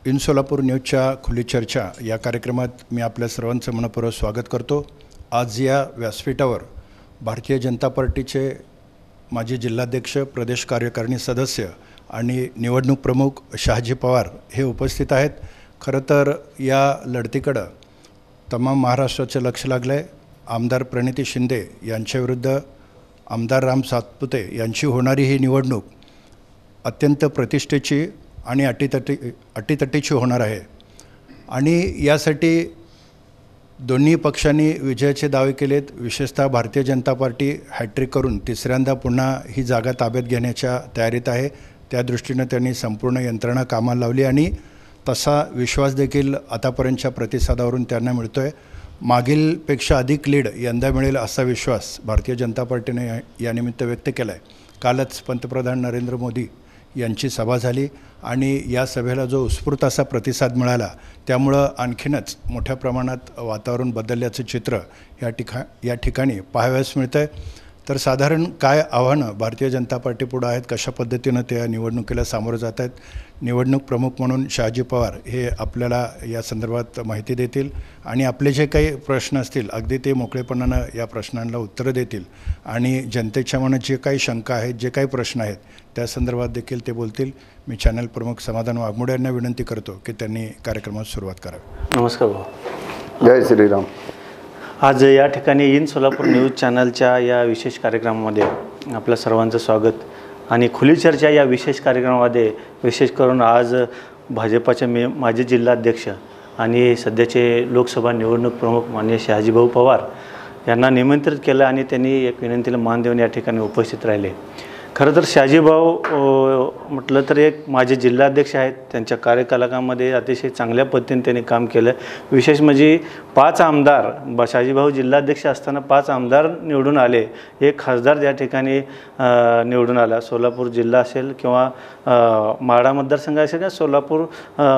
In Solapur न्यूजच्या खुली चर्चा या कार्यक्रमात मी आपल्या सर्वांचं मनपूर्वक स्वागत करतो। आज या व्यासपीठावर भारतीय जनता पार्टीचे माजी जिल्हाध्यक्ष, प्रदेश कार्यकारिणी सदस्य आणि निवडणूक प्रमुख शहाजी पवार हे उपस्थित आहेत। खरं तर या लढतीकडे तमाम महाराष्ट्राचे लक्ष लागले। आमदार प्रणिती शिंदे यांच्याविरुद्ध आमदार राम सातपुते यांची होणारी ही निवडणूक अत्यंत प्रतिष्ठेची आणि अटीतटीची होणार आहे आणि यासाठी दोन्ही पक्षांनी विजयाचे दावे केलेत। विशेषतः भारतीय जनता पार्टी हॅट्रिक करून तिसऱ्यांदा पुन्हा ही जागा ताब्यात घेण्याच्या तयारीत आहे। त्या दृष्टीने त्यांनी संपूर्ण यंत्रणा कामाला लावली आणि तसा विश्वास देखील आतापर्यंतच्या प्रतिसादावरून त्यांना मिळतोय। मागीलपेक्षा अधिक लीड यंदा मिळेल असा विश्वास भारतीय जनता पार्टीने यानिमित्त व्यक्त केला आहे। कालच पंतप्रधान नरेंद्र मोदी यांची सभा झाली आणि या सभेला जो उत्स्फूर्त असा प्रतिसाद मिळाला त्यामुळं आणखीनच मोठ्या प्रमाणात वातावरण बदलल्याचं चित्र या ठिकाणी पाहावयास मिळतंय। तर साधारण काय आव्हानं भारतीय जनता पार्टीपुढे आहेत, कशा पद्धतीनं त्या निवडणुकीला सामोरं जात आहेत, निवडणूक प्रमुख म्हणून शहाजी पवार हे आपल्याला या संदर्भात माहिती देतील आणि आपले जे काही प्रश्न असतील अगदी ते मोकळेपणानं या प्रश्नांना उत्तरं देतील आणि जनतेच्या मनात जे काही शंका आहेत, जे काही प्रश्न आहेत त्या संदर्भात देखील ते बोलतील। मी चॅनल प्रमुख समाधान वाघमोडे यांना विनंती करतो की त्यांनी कार्यक्रमात सुरुवात करावी। नमस्कार भाऊ। जय श्रीराम। आज या ठिकाणी इन सोलापूर न्यूज चॅनलच्या या विशेष कार्यक्रमामध्ये आपल्या सर्वांचं स्वागत आणि खुली चर्चा या विशेष कार्यक्रमामध्ये विशेष करून आज भाजपाचे माजी जिल्हाध्यक्ष आणि सध्याचे लोकसभा निवडणूक प्रमुख माननीय शहाजीभाऊ पवार यांना निमंत्रित केलं आणि त्यांनी एक विनंतीला मान देऊन या ठिकाणी उपस्थित राहिले। खरं तर शहाजीभाऊ म्हटलं तर एक माझे जिल्हाध्यक्ष आहेत। त्यांच्या कार्यकालामध्ये अतिशय चांगल्या पद्धतीने त्यांनी काम केलं। विशेष म्हणजे 5 आमदार शहाजीभाऊ जिल्हाध्यक्ष असताना 5 आमदार निवडून आले, एक खासदार त्या ठिकाणी निवडून आला। सोलापूर जिल्हा असेल किंवा माढा मतदारसंघ असेल किंवा सोलापूर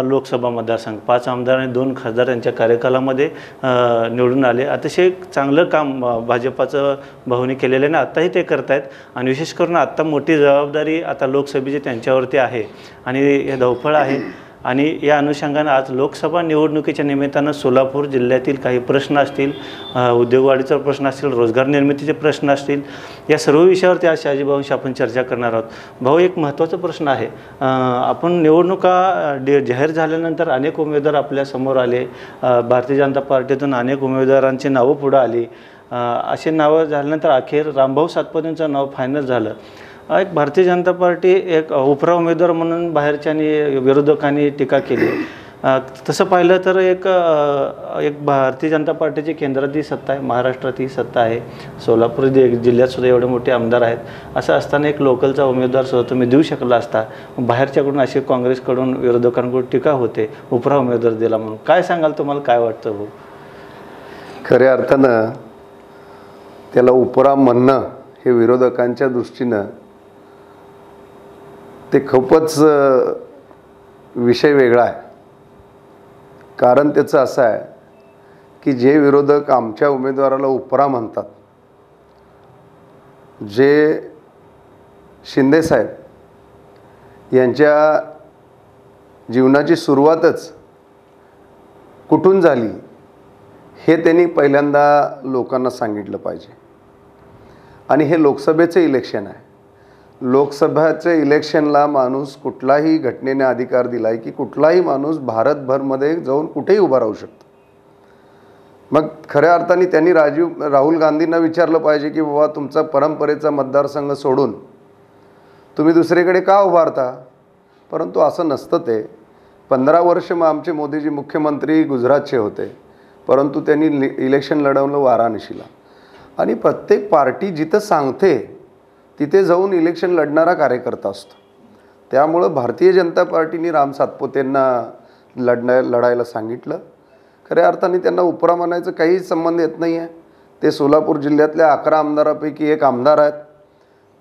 लोकसभा मतदारसंघ 5 आमदार आणि 2 खासदार यांच्या कार्यकालामध्ये निवडून आले। अतिशय चांगलं काम भाजपाचं भाऊनी केलेलं आहे ना, आत्ताही ते करत आहेत आणि विशेष करून आत्ता मोठी जबाबदारी आता लोकसभेची त्यांच्यावरती आहे आणि हे धावपळ आहे आणि या अनुषंगाने आज लोकसभा निवडणुकीच्या निमित्तानं सोलापूर जिल्ह्यातील काही प्रश्न असतील, उद्योगवाढीचा प्रश्न असतील, रोजगार निर्मितीचे प्रश्न असतील, या सर्व विषयावरती आज शहाजीभाऊंशी आपण चर्चा करणार आहोत। भाऊ, एक महत्त्वाचा प्रश्न आहे, आपण निवडणुका जाहीर झाल्यानंतर अनेक उमेदवार आपल्यासमोर आले, भारतीय जनता पार्टीतून अनेक उमेदवारांची नावं पुढं आली, अशी नावं झाल्यानंतर अखेर रामभाऊ सातपुतेंचं नाव फायनल झालं। एक भारतीय जनता पार्टी एक उपरा उमेदवार म्हणून बाहेरच्यानी विरोधकांनी टीका केली। तसं पाहिलं तर एक भारतीय जनता पार्टीची केंद्रातही सत्ता आहे, महाराष्ट्रातही सत्ता आहे, सोलापूर जिल्ह्यातसुद्धा एवढे मोठे आमदार आहेत। असं असताना एक लोकलचा उमेदवारसुद्धा तुम्ही देऊ शकला असता, बाहेरच्याकडून अशी काँग्रेसकडून विरोधकांकडून टीका होते, उपरा उमेदवार दिला म्हणून। काय सांगाल, तुम्हाला काय वाटतं भाऊ? खऱ्या अर्थानं त्याला उपरा म्हणणं हे विरोधकांच्या दृष्टीनं ते खूपच विषय वेगळा आहे। कारण त्याचं असं आहे की जे विरोधक आमच्या उमेदवाराला उपरा म्हणतात, जे शिंदेसाहेब यांच्या जीवनाची सुरुवातच कुठून झाली हे त्यांनी पहिल्यांदा लोकांना सांगितलं पाहिजे। आणि हे लोकसभेचं इलेक्शन आहे। लोकसभेच्या इलेक्शनला माणूस कुठलाही घटनेने अधिकार दिला आहे की कुठलाही माणूस भारतभरमध्ये जाऊन कुठेही उभा राहू शकतो। मग खऱ्या अर्थाने त्यांनी राहुल गांधींना विचारलं पाहिजे की बाबा तुमचा परंपरेचा मतदारसंघ सोडून तुम्ही दुसरीकडे का उभारता? परंतु असं नसतं ते। 15 वर्ष मग आमचे मोदीजी मुख्यमंत्री गुजरातचे होते, परंतु त्यांनी इलेक्शन लढवलं वाराणसीला आणि प्रत्येक पार्टी जिथं सांगते तिथे जाऊन इलेक्शन लढणारा कार्यकर्ता असतो। त्यामुळं भारतीय जनता पार्टीने राम सातपुतेंना लढायला सांगितलं। खऱ्या अर्थाने त्यांना उपरा म्हणायचं काही संबंध येत नाही आहे। ते सोलापूर जिल्ह्यातल्या 11 आमदारापैकी एक आमदार आहेत।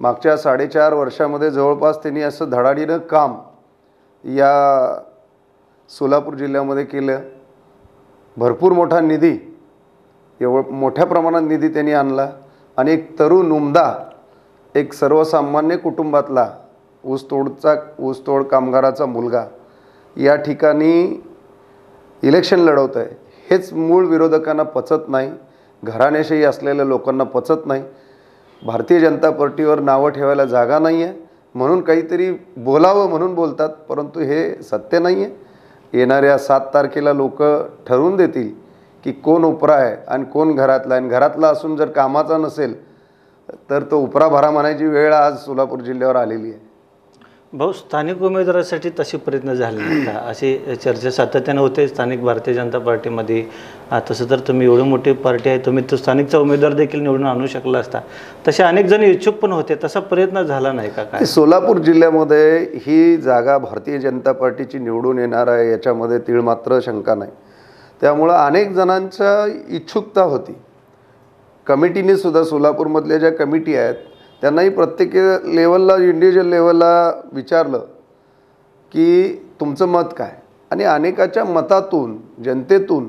मागच्या 4.5 वर्षामध्ये जवळपास त्यांनी असं धडाडीनं काम या सोलापूर जिल्ह्यामध्ये केलं। भरपूर मोठा निधी, मोठ्या प्रमाणात निधी त्यांनी आणला आणि एक तरुण उमदा, एक सर्वसामान्य कुटुंबातला ऊसतोड कामगाराचा मुलगा या ठिकाणी इलेक्शन लढवत आहे हेच मूळ विरोधकांना पचत नाही, घराणेशाही असलेल्या लोकांना पचत नाही. भारतीय जनता पार्टीवर नावं ठेवायला जागा नाही आहे म्हणून काहीतरी बोलावं म्हणून बोलतात, परंतु हे सत्य नाही आहे. येणाऱ्या 7 तारखेला लोक ठरवून देतील की कोण उपरा आहे आणि कोण घरातला आहे. आणि घरातला असून जर कामाचा नसेल तर तो उपरा भरा म्हणायची वेळ आज सोलापूर जिल्ह्यावर आलेली आहे. भाऊ, स्थानिक उमेदवारासाठी तसे प्रयत्न झाले नाहीत का? अशी चर्चा सातत्यानं होते स्थानिक भारतीय जनता पार्टीमध्ये. तसं तर तुम्ही एवढी मोठी पार्टी आहे, तुम्ही तो स्थानिकचा उमेदवार देखील निवडून आणू शकला असता. तसे अनेक जण इच्छुक पण होते, तसा प्रयत्न झाला नाही का काय? सोलापूर जिल्ह्यामध्ये ही जागा भारतीय जनता पार्टीची निवडून येणार आहे याच्यामध्ये तीळमात्र शंका नाही. त्यामुळं अनेक जणांच्या इच्छुकता होती. कमिटीने सुद्धा सोलापूरमधल्या ज्या कमिटी आहेत त्यांनाही प्रत्येक लेवलला इंडिव्हिज्युअल लेवलला विचारलं की तुमचं मत काय, आणि अनेकाच्या मतातून जनतेतून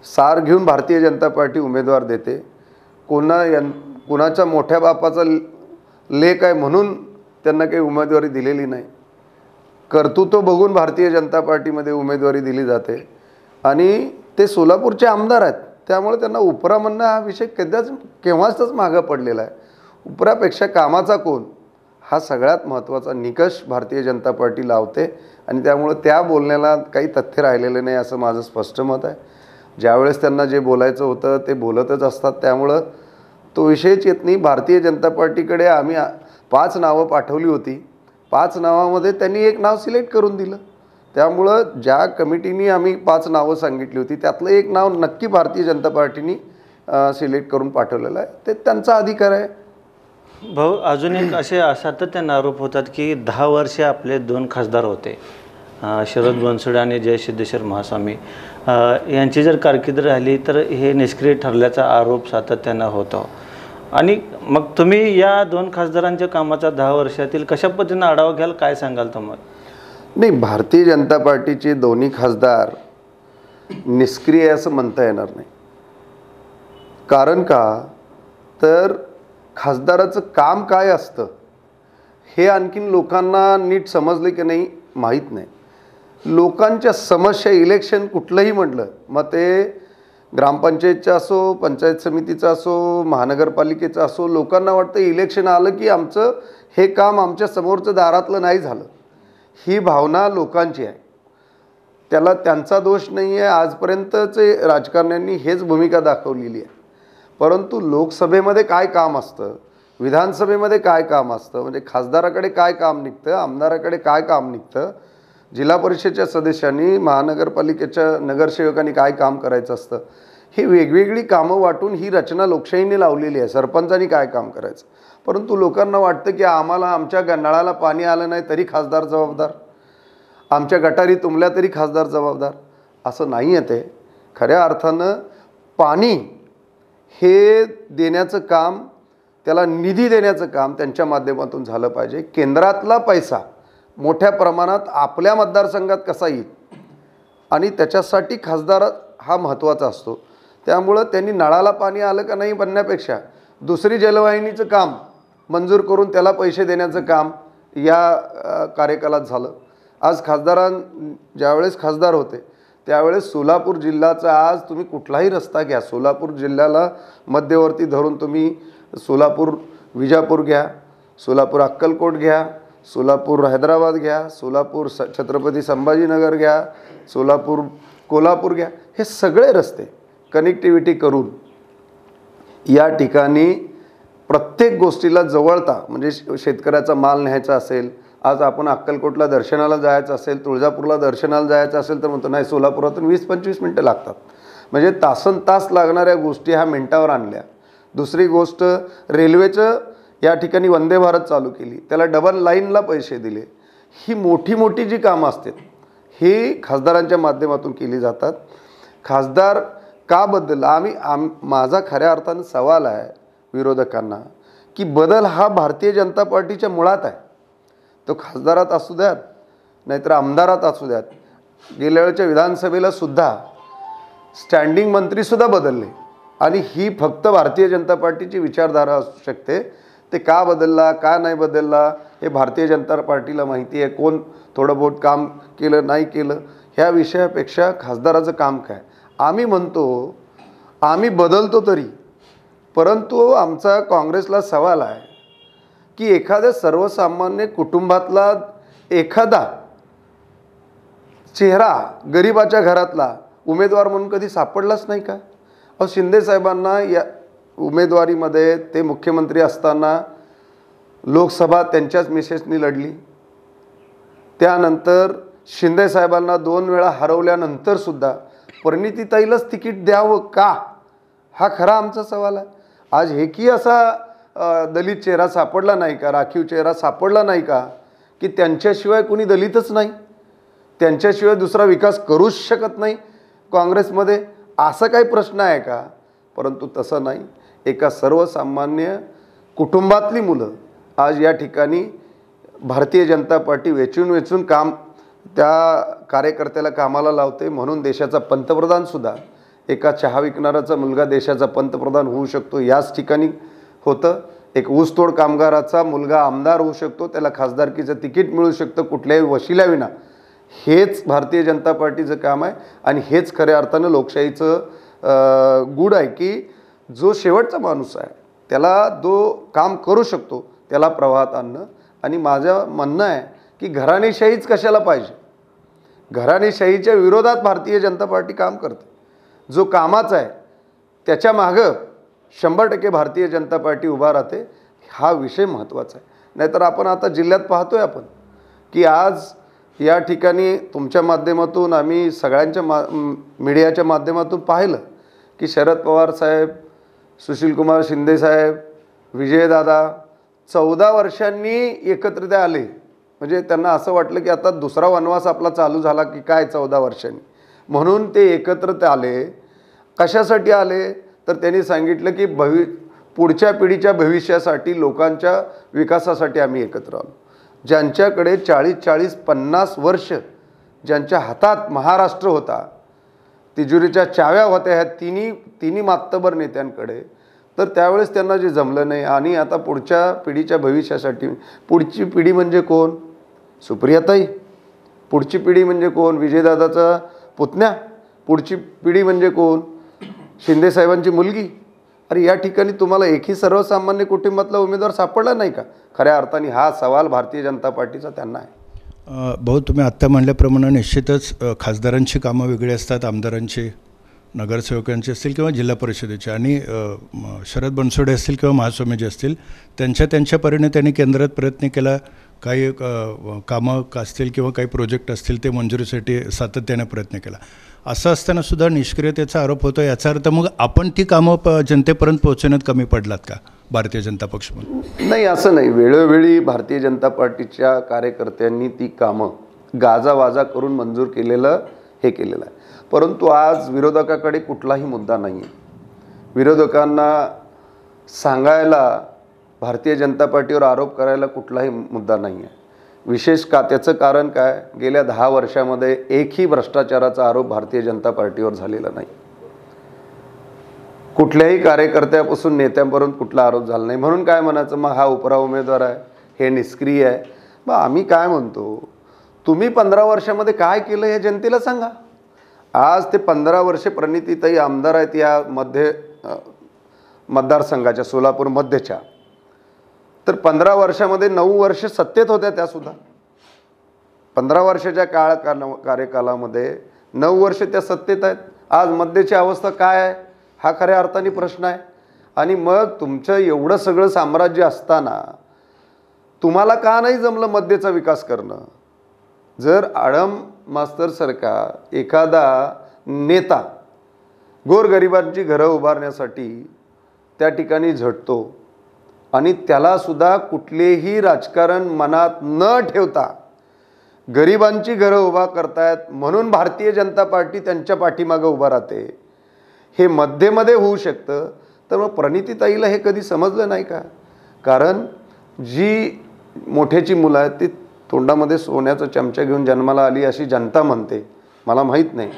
सार घेऊन भारतीय जनता पार्टी उमेदवार देते. कोणाच्या मोठ्या बापाचा लेक आहे म्हणून त्यांना काही उमेदवारी दिलेली नाही. कर्तृत्व बघून भारतीय जनता पार्टीमध्ये उमेदवारी दिली जाते आणि ते सोलापूरचे आमदार आहेत. त्यामुळे त्यांना उपरा म्हणणं हा विषय केव्हाच मागं पडलेला आहे. उपरापेक्षा कामाचा कोण हा सगळ्यात महत्त्वाचा निकष भारतीय जनता पार्टी लावते आणि त्यामुळे त्या बोलण्याला काही तथ्य राहिलेलं नाही असं माझं स्पष्ट मत आहे. ज्यावेळेस त्यांना जे बोलायचं होतं ते बोलतच असतात, त्यामुळं तो विषयच येत नाही. भारतीय जनता पार्टीकडे आम्ही 5 नावं पाठवली होती. 5 नावामध्ये त्यांनी एक नाव सिलेक्ट करून दिलं. त्यामुळं ज्या कमिटीनी आम्ही 5 नावं सांगितली होती त्यातलं एक नाव नक्की भारतीय जनता पार्टीनी सिलेक्ट करून पाठवलेलं आहे. ते त्यांचा अधिकार आहे. भाऊ, अजून एक असे सातत्यानं आरोप होतात की 10 वर्षे आपले 2 खासदार होते, शरद बनसोडे आणि जय सिद्धेश्वर महास्वामी. यांची जर कारकीर्द राहिली तर हे निष्क्रिय ठरल्याचा आरोप सातत्यानं होतो. आणि मग तुम्ही या 2 खासदारांच्या कामाचा 10 वर्षातील कशा पद्धतीनं आढावा घ्याल, काय सांगाल तुम्हाला? नाही, भारतीय जनता पार्टीचे दोन्ही खासदार निष्क्रिय असं म्हणता येणार नाही. कारण का तर खासदाराचं काम काय असतं हे आणखीन लोकांना नीट समजले की नाही माहीत नाही. लोकांच्या समस्या, इलेक्शन कुठलंही म्हटलं, मग ते ग्रामपंचायतचं असो, पंचायत समितीचं असो, महानगरपालिकेचं असो, लोकांना वाटतं इलेक्शन आलं की आमचं हे काम आमच्या समोरचं दारातलं नाही झालं. ही भावना लोकांची आहे. त्याला त्यांचा दोष नाही आहे. आजपर्यंतचे राजकारण्यांनी हेच भूमिका दाखवलेली आहे. परंतु लोकसभेमध्ये काय काम असतं, विधानसभेमध्ये काय काम असतं, म्हणजे खासदाराकडे काय काम निघतं, आमदाराकडे काय काम निघतं, जिल्हा परिषदेच्या सदस्यांनी, महानगरपालिकेच्या नगरसेवकांनी काय काम करायचं असतं, ही वेगवेगळी कामं वाटून ही रचना लोकशाहीने लावलेली आहे. सरपंचांनी काय काम करायचं. परंतु लोकांना वाटतं की आम्हाला आमच्या नळाला पाणी आलं नाही तरी खासदार जबाबदार, आमच्या गटारी तुंबल्या तरी खासदार जबाबदार. असं नाही आहे. ते खऱ्या अर्थानं पाणी हे देण्याचं काम, त्याला निधी देण्याचं काम त्यांच्या माध्यमातून झालं पाहिजे. केंद्रातला पैसा मोठ्या प्रमाणात आपल्या मतदारसंघात कसा येईल आणि त्याच्यासाठी खासदार हा महत्त्वाचा असतो. त्यामुळं त्यांनी नळाला पाणी आलं का नाही बनण्यापेक्षा दुसरी जलवाहिनीचं काम मंजूर करून त्याला पैसे देण्याचं काम या कार्यकालात झालं. आज ज्यावेळेस खासदार होते त्यावेळेस सोलापूर जिल्ह्याचा, आज तुम्ही कुठलाही रस्ता घ्या, सोलापूर जिल्ह्याला मध्यवर्ती धरून तुम्ही सोलापूर विजापूर घ्या, सोलापूर अक्कलकोट घ्या, सोलापूर हैदराबाद घ्या, सोलापूर छत्रपती संभाजीनगर घ्या, सोलापूर कोल्हापूर घ्या, हे सगळे रस्ते कनेक्टिव्हिटी करून या ठिकाणी प्रत्येक गोष्टीला जवळता, म्हणजे शेतकऱ्याचा माल न्यायचा असेल, आज आपण अक्कलकोटला दर्शनाला जायचं असेल, तुळजापूरला दर्शनाला जायचं असेल तर म्हणतो नाही सोलापुरातून 20-25 मिनटं लागतात. म्हणजे तासनतास लागणाऱ्या गोष्टी ह्या मिनटावर आणल्या. दुसरी गोष्ट, रेल्वेचं या ठिकाणी वंदे भारत चालू केली, त्याला डबल लाईनला पैसे दिले. ही मोठी मोठी जी कामं असतात ही खासदारांच्या माध्यमातून केली जातात. खासदार का बदल, माझा खऱ्या अर्थानं सवाल आहे विरोधकांना की बदल हा भारतीय जनता पार्टीच्या मुळात आहे. तो खासदारात असू द्यात नाहीतर आमदारात असू द्यात. गेल्या वेळच्या विधानसभेला सुद्धा स्टँडिंग मंत्रीसुद्धा बदलले आणि ही फक्त भारतीय जनता पार्टीची विचारधारा असू शकते. ते का बदलला, का नाही बदलला, हे भारतीय जनता पार्टीला माहिती आहे. कोण थोडं बहुत काम केलं नाही केलं ह्या विषयापेक्षा खासदाराचं काम काय. आम्ही म्हणतो आम्ही बदलतो तरी, परंतु आमचा काँग्रेसला सवाल आहे की एखाद्या सर्वसामान्य कुटुंबातला एखादा चेहरा गरिबाच्या घरातला उमेदवार म्हणून कधी सापडलाच नाही का. शिंदे साहेबांना या उमेदवारीमध्ये ते मुख्यमंत्री असताना लोकसभा त्यांच्याच मिसेसनी लढली. त्यानंतर शिंदे साहेबांना 2 वेळा हरवल्यानंतर सुद्धा परिणितीताईलाच तिकीट द्यावं का, हा खरा आमचा सवाल आहे. आज हेकी असा दलित चेहरा सापडला नाही का, राखीव चेहरा सापडला नाही का की त्यांच्याशिवाय कोणी दलितच नाही, त्यांच्याशिवाय दुसरा विकास करूच शकत नाही काँग्रेसमध्ये, असा काही प्रश्न आहे का. परंतु तसं नाही. एका सर्वसामान्य कुटुंबातली मुलं आज या ठिकाणी भारतीय जनता पार्टी वेचून काम त्या कार्यकर्त्याला कामाला लावते. म्हणून देशाचा पंतप्रधानसुद्धा एका चहा विकणाराचा मुलगा देशाचा पंतप्रधान होऊ शकतो. याच ठिकाणी होतं. एक ऊसतोड कामगाराचा मुलगा आमदार होऊ शकतो, त्याला खासदारकीचं तिकीट मिळू शकतं कुठल्याही वशिल्याविना. हेच भारतीय जनता पार्टीचं काम आहे आणि हेच खऱ्या अर्थानं लोकशाहीचं गुड आहे की जो शेवटचा माणूस आहे त्याला जो काम करू शकतो त्याला प्रवाहात आणणं. आणि माझं म्हणणं आहे की घराणेशाहीच कशाला पाहिजे. घराणेशाहीच्या विरोधात भारतीय जनता पार्टी काम करते. जो कामाचा आहे त्याच्या मागं 100% भारतीय जनता पार्टी उभा राहते. हा विषय महत्त्वाचा आहे. नाहीतर आपण आता जिल्ह्यात पाहतोय आपण की आज या ठिकाणी तुमच्या माध्यमातून आम्ही सगळ्यांच्या मीडियाच्या माध्यमातून पाहिलं की शरद पवार साहेब, सुशीलकुमार शिंदे साहेब, विजयदादा 14 वर्षांनी एकत्रित आले. म्हणजे त्यांना असं वाटलं की आता दुसरा वनवास आपला चालू झाला की काय 14 वर्षांनी, म्हणून ते एकत्रित आले. कशासाठी आले तर त्यांनी सांगितलं की पुढच्या पिढीच्या भविष्यासाठी, लोकांच्या विकासासाठी आम्ही एकत्र आलो. ज्यांच्याकडे 40-50 वर्ष ज्यांच्या हातात महाराष्ट्र होता, तिजोरीच्या चाव्या होत्या ह्या तिन्ही मातबर नेत्यांकडे, तर त्यावेळेस त्यांना जे जमलं नाही. आणि आता पुढच्या पिढीच्या भविष्यासाठी, पुढची पिढी म्हणजे कोण, सुप्रियाताई. पुढची पिढी म्हणजे कोण, विजयदादाचा पुतण्या. पुढची पिढी म्हणजे कोण, शिंदेसाहेबांची मुलगी. अरे या ठिकाणी तुम्हाला एकही सर्वसामान्य कुटुंबातला उमेदवार सापडला नाही का. खऱ्या अर्थाने हा सवाल भारतीय जनता पार्टीचा त्यांना आहे. भाऊ, तुम्ही आत्ता म्हणल्याप्रमाणे निश्चितच खासदारांची कामं वेगळी असतात, आमदारांची, नगरसेवकांचे असतील किंवा जिल्हा परिषदेचे, आणि शरद बनसोडे असतील किंवा महास्वामीजी असतील, त्यांच्या परीने त्यांनी केंद्रात प्रयत्न केला. काही कामं असतील किंवा काही प्रोजेक्ट असतील ते मंजुरीसाठी सातत्याने प्रयत्न केला. असं असतानासुद्धा निष्क्रियतेचा आरोप होतो. याचा अर्थ मग आपण ती कामं जनतेपर्यंत पोहोचण्यात कमी पडलात का भारतीय जनता पक्ष म्हणून? नाही, असं नाही. वेळोवेळी भारतीय जनता पार्टीच्या कार्यकर्त्यांनी ती कामं गाजावाजा करून मंजूर केलेलं आहे. परंतु आज विरोधकाकडे कुठलाही मुद्दा नाही आहे. विरोधकांना सांगायला, भारतीय जनता पार्टीवर आरोप करायला कुठलाही मुद्दा नाही आहे. विशेष का त्याचं कारण काय, गेल्या 10 वर्षामध्ये एकही भ्रष्टाचाराचा आरोप भारतीय जनता पार्टीवर झालेला नाही. कुठल्याही कार्यकर्त्यापासून नेत्यांपर्यंत कुठला आरोप झाला नाही. म्हणून काय म्हणायचं, मग हा उपरा उमेदवार आहे, हे निष्क्रिय आहे. मग आम्ही काय म्हणतो, तुम्ही 15 वर्षामध्ये काय केलं हे जनतेला सांगा. आज ते 15 वर्षे प्रणितीताई आमदार आहेत या मतदारसंघाच्या, सोलापूर मध्यच्या. तर 15 वर्षामध्ये 9 वर्ष सत्तेत होत्या त्यासुद्धा. 15 वर्षाच्या कार्यकालामध्ये 9 वर्ष त्या सत्तेत आहेत. आज मध्यची अवस्था काय आहे हा खऱ्या अर्थाने प्रश्न आहे. आणि मग तुमचं एवढं सगळं साम्राज्य असताना तुम्हाला का नाही जमलं मध्यचा विकास करणं. जर आडम मास्तर सरकार एखादा नेता गोरगरिबांची घरं उभारण्यासाठी त्या ठिकाणी झटतो आणि त्यालासुद्धा कुठलेही राजकारण मनात न ठेवता गरिबांची घरं उभा करतायत म्हणून भारतीय जनता पार्टी त्यांच्या पाठीमागं उभा राहते, हे मध्ये होऊ शकतं. तर मग प्रणितीताईला हे कधी समजलं नाही का. कारण जी मोठ्याची मुलं आहेत ती तोंडामध्ये सोन्याचा चमचा घेऊन जन्माला आली अशी जनता म्हणते, मला माहीत नाही.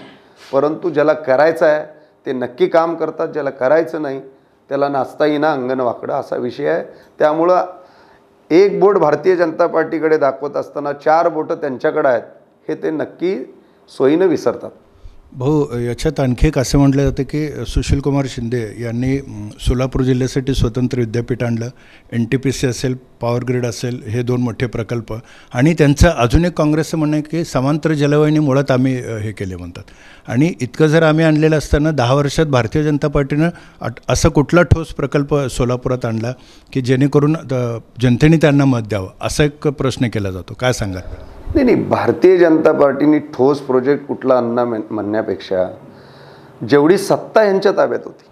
परंतु ज्याला करायचं आहे ते नक्की काम करतात, ज्याला करायचं नाही त्याला नाचता येईना अंगण वाकडं, असा विषय आहे. त्यामुळं एक बोट भारतीय जनता पार्टीकडे दाखवत असताना 4 बोटं त्यांच्याकडे आहेत हे ते नक्की सोयीनं विसरतात. भाऊ, याच्यात आणखी एक असं म्हटलं जातं की सुशीलकुमार शिंदे यांनी सोलापूर जिल्ह्यासाठी स्वतंत्र विद्यापीठ आणलं. NTPC असेल, पॉवर ग्रीड असेल, हे 2 मोठे प्रकल्प. आणि त्यांचं अजून एक काँग्रेसचं म्हणणं आहे की समांतर जलवाहिनी मुळात आम्ही हे केले म्हणतात. आणि इतकं जर आम्ही आणलेलं असताना 10 वर्षात भारतीय जनता पार्टीनं असं कुठला ठोस प्रकल्प सोलापुरात आणला की जेणेकरून जनतेने त्यांना मत द्यावं, असा एक प्रश्न केला जातो. काय सांगाल? नाही, भारतीय जनता पार्टीने ठोस प्रोजेक्ट कुठला आणला म्हणण्यापेक्षा जेवढी सत्ता यांच्या ताब्यात होती.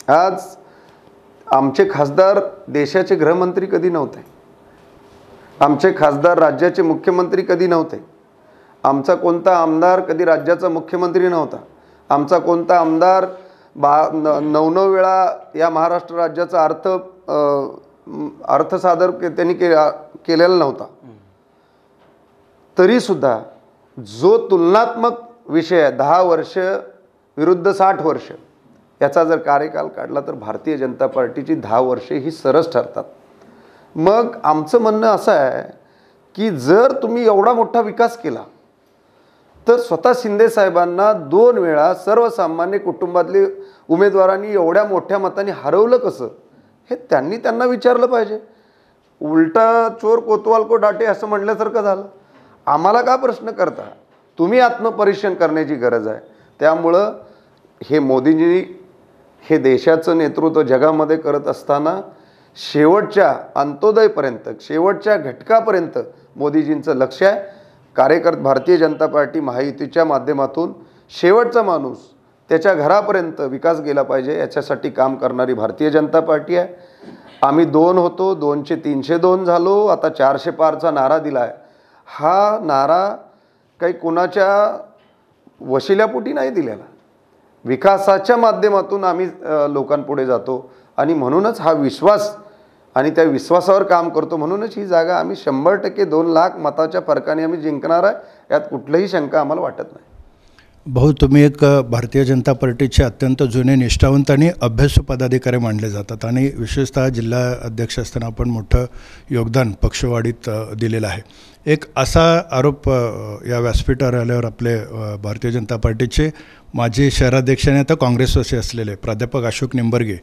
आज आमचे खासदार देशाचे गृहमंत्री कधी नव्हते, आमचे खासदार राज्याचे मुख्यमंत्री कधी नव्हते, आमचा कोणता आमदार कधी राज्याचा मुख्यमंत्री नव्हता, आमचा कोणता आमदार 9 वेळा या महाराष्ट्र राज्याचा अर्थ सादर त्यांनी केलेला नव्हता. तरीसुद्धा जो तुलनात्मक विषय आहे 10 वर्ष विरुद्ध 60 वर्ष याचा जर कार्यकाल काढला तर भारतीय जनता पार्टीची 10 वर्षे ही सरस ठरतात. मग आमचं म्हणणं असं आहे की जर तुम्ही एवढा मोठा विकास केला तर स्वतः शिंदे साहेबांना 2 वेळा सर्वसामान्य कुटुंबातले उमेदवारांनी एवढ्या मोठ्या मतांनी हरवलं कसं हे त्यांना विचारलं पाहिजे. उलटा चोर कोतवाल को डाटे असं म्हटल्यासारखं झालं. आम्हाला का प्रश्न करता? तुम्ही आत्मपरीक्षण करण्याची गरज आहे. त्यामुळं हे मोदींनी हे देशाचं नेतृत्व जगामध्ये करत असताना शेवटच्या अंत्योदयपर्यंत, शेवटच्या घटकापर्यंत मोदीजींचं लक्ष आहे. कार्यकर्ते भारतीय जनता पार्टी महायुतीच्या माध्यमातून शेवटचा माणूस त्याच्या घरापर्यंत विकास गेला पाहिजे याच्यासाठी काम करणारी भारतीय जनता पार्टी आहे. आम्ही 2 होतो, 2चे 302 झालो, आता 400 पारचा नारा दिला आहे. हा नारा काही कोणाच्या वशिल्यापोटी नाही दिलेला, विकासाच्या माध्यमातून आम्ही लोकांपुढे जातो आणि म्हणूनच हा विश्वास आणि त्या विश्वासावर काम करतो. म्हणूनच ही जागा आम्ही 100% 2 लाख मताच्या फरकाने आम्ही जिंकणार आहे, यात कुठलीही शंका आम्हाला वाटत नाही. भाऊ, तुम्ही एक भारतीय जनता पार्टीचे अत्यंत जुने निष्ठावंत आणि अभ्यासू पदाधिकारी मानले जातात आणि विशेषतः जिल्हा अध्यक्ष असताना आपण मोठं योगदान पक्षवाढीत दिलेलं आहे. एक असा आरोप या व्यासपीठावर आल्यावर आपले भारतीय जनता पार्टीचे माजी शहराध्यक्ष आणि आता काँग्रेसवासी असलेले प्राध्यापक अशोक निंबर्गे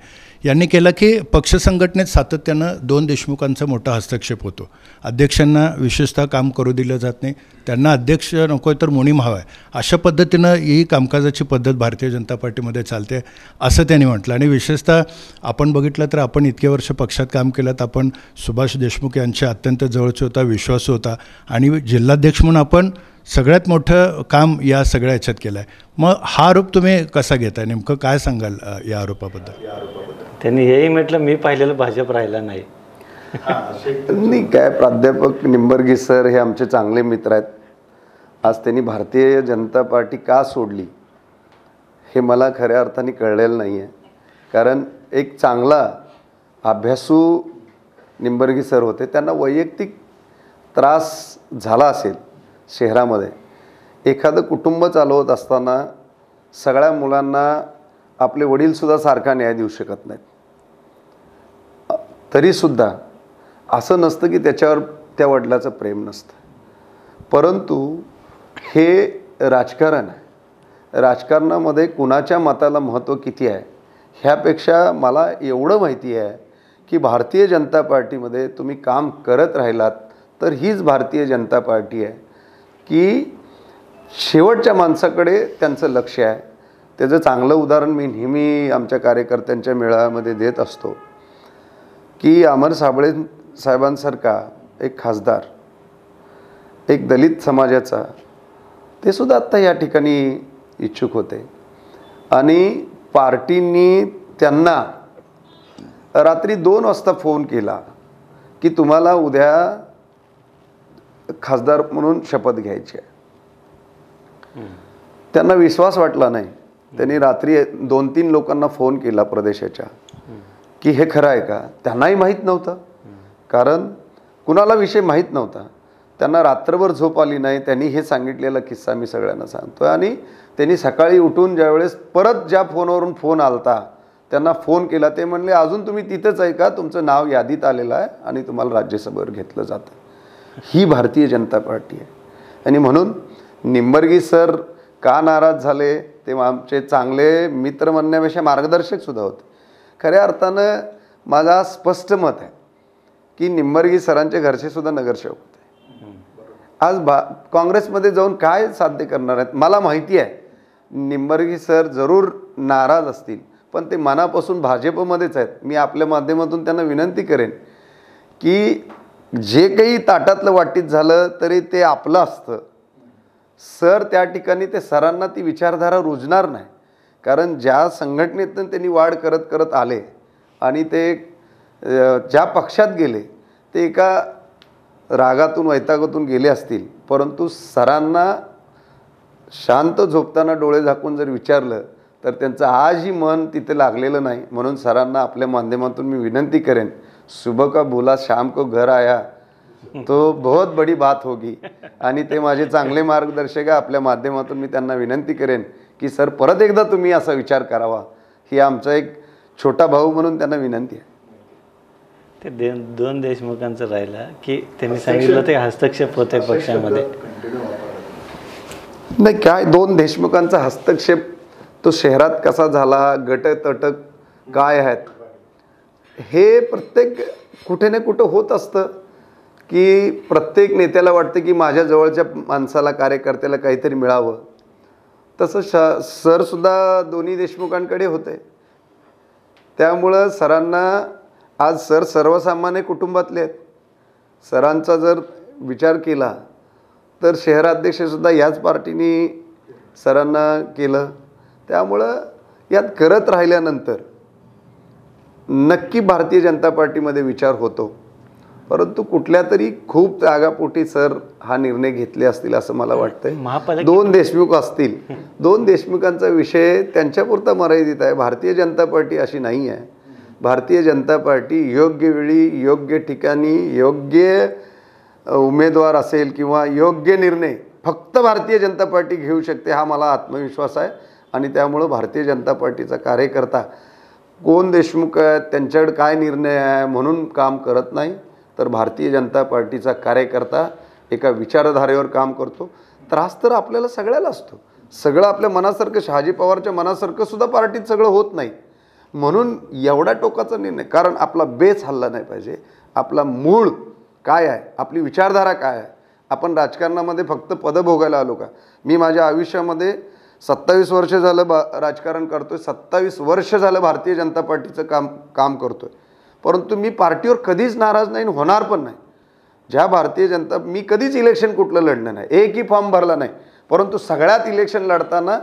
यांनी केलं की पक्ष संघटनेत सातत्यानं 2 देशमुखांचा मोठा हस्तक्षेप होतो. अध्यक्षांना विशेषतः काम करू दिलं जात नाही, त्यांना अध्यक्ष नको तर मोनीम हवा आहे, अशा पद्धतीनं ही कामकाजाची पद्धत भारतीय जनता पार्टीमध्ये चालते असं त्यांनी म्हटलं. आणि विशेषतः आपण बघितलं तर आपण इतके वर्ष पक्षात काम केलं तर आपण सुभाष देशमुख यांच्या अत्यंत जवळचे होता, विश्वासू होता आणि जिल्हाध्यक्ष म्हणून आपण सगळ्यात मोठं काम या सगळ्या ह्याच्यात केलं आहे. मग हा आरोप तुम्ही कसा घेताय, नेमकं काय सांगाल या आरोपाबद्दल? त्यांनी हेही म्हटलं मी पाहिलेलं भाजप राहिला नाही. नाही काय, प्राध्यापक निंबर्गे सर हे आमचे चांगले मित्र आहेत. आज त्यांनी भारतीय जनता पार्टी का सोडली हे मला खऱ्या अर्थाने कळलेलं नाही आहे. कारण एक चांगला अभ्यासू निंबर्गे सर होते, त्यांना वैयक्तिक त्रास झाला असेल शहरामध्ये. एखादं कुटुंब चालवत असताना सगळ्या मुलांना आपले वडीलसुद्धा सारखा न्याय देऊ शकत नाहीत. तरीसुद्धा असं नसतं की त्याच्यावर त्या वडिलाचं प्रेम नसतं, परंतु हे राजकारण आहे. राजकारणामध्ये कुणाच्या मताला महत्त्व किती आहे ह्यापेक्षा मला एवढं माहिती आहे की भारतीय जनता पार्टीमध्ये तुम्ही काम करत राहिलात तर हीच भारतीय जनता पार्टी आहे की शेवटच्या माणसाकडे त्यांचं लक्ष आहे. त्याचं चांगलं उदाहरण मी नेहमी आमच्या कार्यकर्त्यांच्या मेळाव्यामध्ये देत असतो की अमर साबळे साहेबांसारखा एक खासदार, एक दलित समाजाचा, ते सुद्धा आत्ता या ठिकाणी इच्छुक होते आणि पार्टींनी त्यांना रात्री 2 वाजता फोन केला की तुम्हाला उद्या खासदार म्हणून शपथ घ्यायची आहे. त्यांना विश्वास वाटला नाही. त्यांनी रात्री 2-3 लोकांना फोन केला प्रदेशाच्या की हे खरं आहे का. त्यांनाही माहीत नव्हतं, कारण कुणाला विषय माहीत नव्हता. त्यांना रात्रभर झोप आली नाही. त्यांनी हे सांगितलेला किस्सा मी सगळ्यांना सांगतो आणि त्यांनी सकाळी उठून ज्यावेळेस परत ज्या फोनवरून फोन आलता त्यांना फोन केला, ते म्हणले अजून तुम्ही तिथंच आहे का, तुमचं नाव यादीत आलेलं आहे आणि तुम्हाला राज्यसभेवर घेतलं जातं. ही भारतीय जनता पार्टी आहे. आणि म्हणून निंबर्गी सर का नाराज झाले, ते आमचे चांगले मित्र म्हणण्यापेक्षा मार्गदर्शकसुद्धा होते. खऱ्या अर्थानं माझा स्पष्ट मत आहे की निंबर्गी सरांचे घरचे सुद्धा नगरसेवक होते. आज काँग्रेसमध्ये जाऊन काय साध्य करणार आहेत मला माहिती आहे. निंबर्गी सर जरूर नाराज असतील, पण ते मनापासून भाजपमध्येच आहेत. मी आपल्या माध्यमातून त्यांना विनंती करेन की जे काही ताटातलं वाटीत झालं तरी ते आपलं असतं. सर त्या ठिकाणी ते सरांना ती विचारधारा रुजणार नाही, कारण ज्या संघटनेतून त्यांनी वाढ करत करत आले आणि ते ज्या पक्षात गेले ते एका रागातून वैतागातून गेले असतील, परंतु सरांना शांत झोपताना डोळे झाकून जर विचारलं तर त्यांचं आजही मन तिथे लागलेलं नाही. म्हणून सरांना आपल्या माध्यमातून मी विनंती करेन, सुबह का बोला शाम को घर आया तो बहुत बड़ी बात होगी. आणि ते माझे चांगले मार्गदर्शक आहे. आपल्या माध्यमातून मी त्यांना विनंती करेन की सर परत एकदा तुम्ही असा विचार करावा. ही आमचा एक छोटा भाऊ म्हणून त्यांना विनंती आहे. ते दोन देशमुखांचं राहिलं की त्यांनी सांगितलं ते हस्तक्षेप होते पक्षामध्ये. नाही, काय दोन देशमुखांचा हस्तक्षेप, तो शहरात कसा झाला, गट तटक काय आहेत, हे प्रत्येक कुठे ना कुठं होत असतं की प्रत्येक नेत्याला वाटतं की माझ्या जवळच्या माणसाला, कार्यकर्त्याला काहीतरी मिळावं. तसं सरसुद्धा दोन्ही देशमुखांकडे होते. त्यामुळं सरांना आज सर सर्वसामान्य कुटुंबातले आहेत. सरांचा जर विचार केला तर शहराध्यक्षसुद्धा याच पार्टीने सरांना केलं. त्यामुळं यात करत राहिल्यानंतर नक्की भारतीय जनता पार्टीमध्ये विचार होतो, परंतु कुठल्या तरी खूप त्यागापोटी सर हा निर्णय घेतले असतील असं मला वाटतंय. दोन देशमुख असतील, दोन देशमुखांचा विषय त्यांच्यापुरता मर्यादित आहे. भारतीय जनता पार्टी अशी नाही आहे. भारतीय जनता पार्टी योग्य वेळी, योग्य ठिकाणी, योग्य उमेदवार असेल किंवा योग्य निर्णय फक्त भारतीय जनता पार्टी घेऊ शकते, हा मला आत्मविश्वास आहे. आणि त्यामुळं भारतीय जनता पार्टीचा कार्यकर्ता कोण देशमुख आहेत, त्यांच्याकडे काय निर्णय आहे म्हणून काम करत नाही, तर भारतीय जनता पार्टीचा कार्यकर्ता एका विचारधारेवर काम करतो. त्रास तर आपल्याला सगळ्याला असतो. सगळं आपल्या मनासारखं, शहाजी पवारच्या मनासारखं सुद्धा पार्टीत सगळं होत नाही. म्हणून एवढा टोकाचा निर्णय, कारण आपला बेस हल्ला नाही पाहिजे. आपला मूळ काय आहे, आपली विचारधारा काय आहे. आपण राजकारणामध्ये फक्त पदं भोगायला आलो का? मी माझ्या आयुष्यामध्ये 27 वर्ष झालं राजकारण करतोय, 27 वर्ष झालं भारतीय जनता पार्टीचं काम करतोय, परंतु मी पार्टीवर कधीच नाराज नाही, होणार पण नाही. ज्या भारतीय जनता, मी कधीच इलेक्शन कुठलं लढलं नाही, एकही फॉर्म भरला नाही, परंतु सगळ्यात इलेक्शन लढताना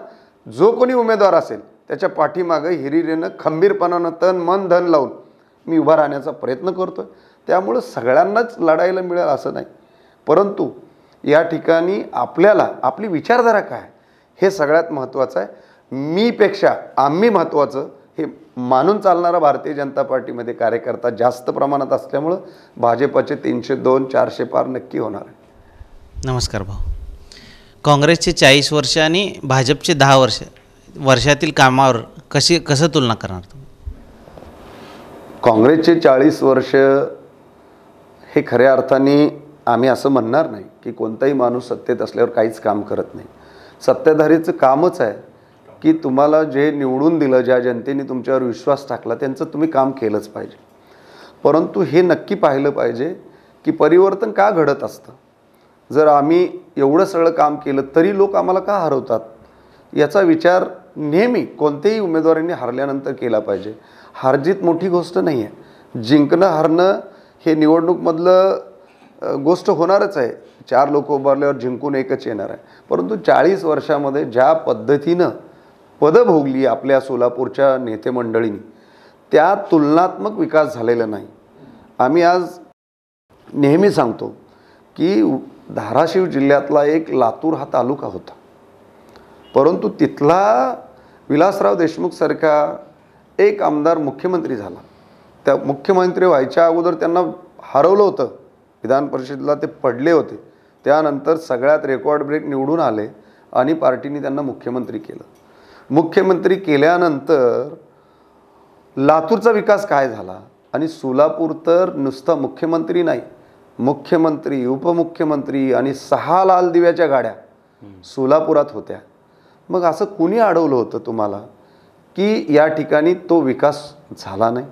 जो कोणी उमेदवार असेल त्याच्या पाठीमागं हिरिरीनं, खंबीरपणानं, तन मन धन लावून मी उभा राहण्याचा प्रयत्न करतोय. त्यामुळं सगळ्यांनाच लढायला मिळेल असं नाही, परंतु या ठिकाणी आपल्याला आपली विचारधारा काय हे सगळ्यात महत्त्वाचं आहे. मीपेक्षा आम्ही महत्त्वाचं हे मानून चालणारा भारतीय जनता पार्टीमध्ये कार्यकर्ता जास्त प्रमाणात असल्यामुळं भाजपचे 302, 400 पार नक्की होणार आहे. नमस्कार भाऊ. काँग्रेसचे 40 वर्ष आणि भाजपचे 10 वर्षातील कामावर कसं तुलना करणार तुम्ही? काँग्रेसचे 40 वर्ष हे खऱ्या अर्थाने आम्ही असं म्हणणार नाही की कोणताही माणूस सत्तेत असल्यावर काहीच काम करत नाही. सत्ताधारीचं कामच आहे की तुम्हाला जे निवडून दिलं, ज्या जनतेने तुमच्यावर विश्वास टाकला, त्यांचं तुम्ही काम केलंच पाहिजे. परंतु हे नक्की पाहिलं पाहिजे की परिवर्तन का घडत असतं. जर आम्ही एवढं सगळं काम केलं तरी लोक आम्हाला का हरवतात, याचा विचार नेहमी कोणत्याही उमेदवारांनी हरल्यानंतर केला पाहिजे. हारजीत मोठी गोष्ट नाही आहे. जिंकणं हरणं हे निवडणूकमधलं गोष्ट होणारच आहे. 4 लोक उभारल्यावर जिंकून एकच येणार आहे. परंतु 40 वर्षामध्ये ज्या पद्धतीनं पदं भोगली आपल्या सोलापूरच्या नेते मंडळींनी, त्या तुलनात्मक विकास झालेला नाही. आम्ही आज नेहमी सांगतो की धाराशिव जिल्ह्यातला एक लातूर हा तालुका होता, परंतु तिथला विलासराव देशमुखसारखा एक आमदार मुख्यमंत्री झाला. त्या मुख्यमंत्री व्हायच्या अगोदर त्यांना हरवलं होतं, विधान परिषदेला ते पडले होते. त्यानंतर सगळ्यात रेकॉर्ड ब्रेक निवडून आले आणि पार्टीने त्यांना मुख्यमंत्री केलं. मुख्यमंत्री केल्यानंतर लातूरचा विकास काय झाला. आणि सोलापूर तर नुसता मुख्यमंत्री नाही, मुख्यमंत्री, उपमुख्यमंत्री आणि 6 लाल दिव्याच्या गाड्या सोलापुरात होत्या. मग असं कुणी अडवलं होतं तुम्हाला की या ठिकाणी तो विकास झाला नाही.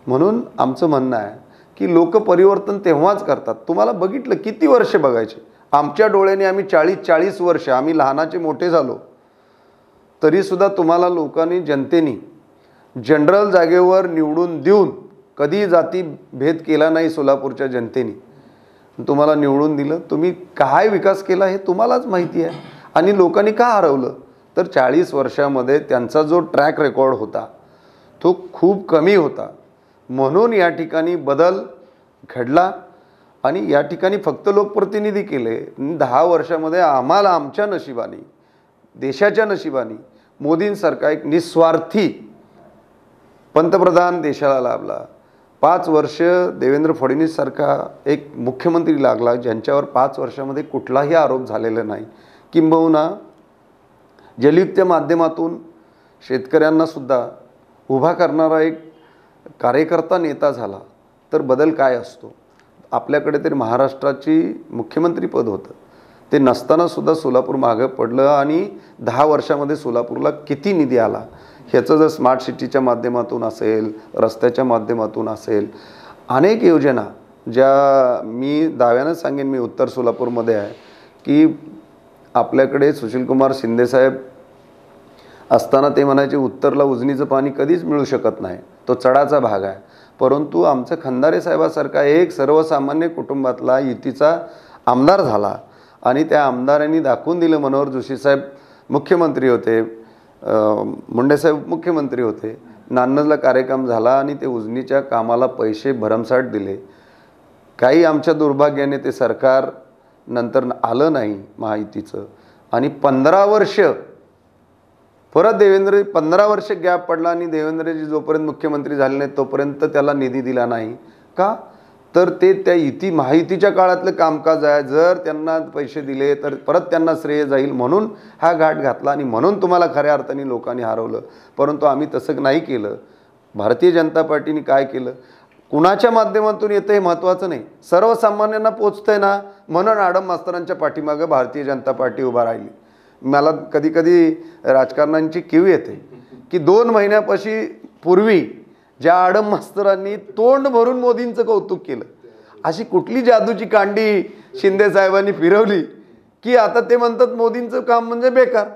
म्हणून आमचं म्हणणं आहे की लोक परिवर्तन तेव्हाच करतात. तुम्हाला बघितलं किती वर्ष बघायचे, आमच्या डोळ्याने आम्ही 40 वर्ष, आम्ही लहानाचे मोठे झालो तरीसुद्धा तुम्हाला लोकांनी, जनतेने जनरल जागेवर निवडून देऊन कधी जाती भेद केला नाही. सोलापूरच्या जनतेने तुम्हाला निवडून दिलं, तुम्ही काय विकास केला हे तुम्हालाच माहिती आहे. आणि लोकांनी का हरवलं तर 40 वर्षामध्ये त्यांचा जो ट्रॅक रेकॉर्ड होता तो खूप कमी होता. म्हणून या ठिकाणी बदल घडला आणि या ठिकाणी फक्त लोकप्रतिनिधी केले. 10 वर्षामध्ये आम्हाला आमच्या नशिबाने, देशाच्या नशिबाने मोदींसारखा एक निस्वार्थी पंतप्रधान देशाला लाभला. 5 वर्ष देवेंद्र फडणवीससारखा एक मुख्यमंत्री लागला ज्यांच्यावर 5 वर्षामध्ये कुठलाही आरोप झालेला नाही. किंबहुना जलयुक्तच्या माध्यमातून शेतकऱ्यांनासुद्धा उभा करणारा एक कार्यकर्ता नेता झाला. तर बदल काय असतो. आपल्याकडे तरी महाराष्ट्राची मुख्यमंत्रीपद होतं, ते नसतानासुद्धा सोलापूर मागं पडलं. आणि 10 वर्षामध्ये सोलापूरला किती निधी आला ह्याचं जर स्मार्ट सिटीच्या माध्यमातून असेल, रस्त्याच्या माध्यमातून असेल, अनेक योजना ज्या मी दाव्यानं सांगेन, मी उत्तर सोलापूरमध्ये आहे की आपल्याकडे सुशीलकुमार शिंदेसाहेब असताना ते म्हणायचे उत्तरला उजनीचं पाणी कधीच मिळू शकत नाही, तो चढाचा भाग आहे. परंतु आमचं खंदारे साहेबासारखा एक सर्वसामान्य कुटुंबातला युतीचा आमदार झाला आणि त्या आमदारांनी दाखवून दिलं. मनोहर जोशी साहेब मुख्यमंत्री होते, मुंडेसाहेब मुख्यमंत्री होते, नान्नजला कार्यक्रम झाला आणि ते उजनीच्या कामाला पैसे भरमसाठ दिले. काही आमच्या दुर्भाग्याने ते सरकार नंतर आलं नाही महायुतीचं आणि 15 वर्ष परत 15 वर्ष गॅप पडला आणि देवेंद्रजी जोपर्यंत मुख्यमंत्री झाले नाही तोपर्यंत त्याला निधी दिला नाही. का तर ते त्या महायुतीच्या काळातलं कामकाज आहे. जर त्यांना पैसे दिले तर परत त्यांना श्रेय जाईल म्हणून हा घाट घातला आणि म्हणून तुम्हाला खऱ्या अर्थाने लोकांनी हरवलं. परंतु आम्ही तसं नाही केलं. भारतीय जनता पार्टीने काय केलं, कुणाच्या माध्यमातून येतं हे महत्त्वाचं नाही, सर्वसामान्यांना पोचतंय ना, म्हणून आडम मास्तरांच्या पाठीमागं भारतीय जनता पार्टी उभा राहिली. मला कधी कधी राजकारण्यांची कीव येते की 2 महिन्यापाशी पूर्वी ज्या आडम मास्तरांनी तोंड भरून मोदींचं कौतुक केलं, अशी कुठली जादूची कांडी शिंदे साहेबांनी फिरवली की आता ते म्हणतात मोदींचं काम म्हणजे बेकार.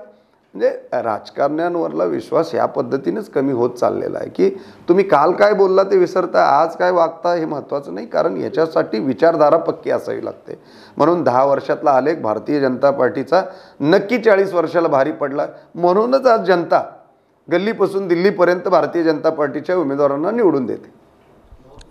म्हणजे राजकारण्यांवरला विश्वास ह्या पद्धतीनेच कमी होत चाललेला आहे की तुम्ही काल काय बोलला ते विसरता, आज काय वागता हे महत्त्वाचं नाही. कारण याच्यासाठी विचारधारा पक्की असावी लागते. म्हणून 10 वर्षातला आलेख भारतीय जनता पार्टीचा नक्की 40 वर्षाला भारी पडला. म्हणूनच आज जनता गल्लीपासून दिल्लीपर्यंत भारतीय जनता पार्टीच्या उमेदवारांना निवडून देते.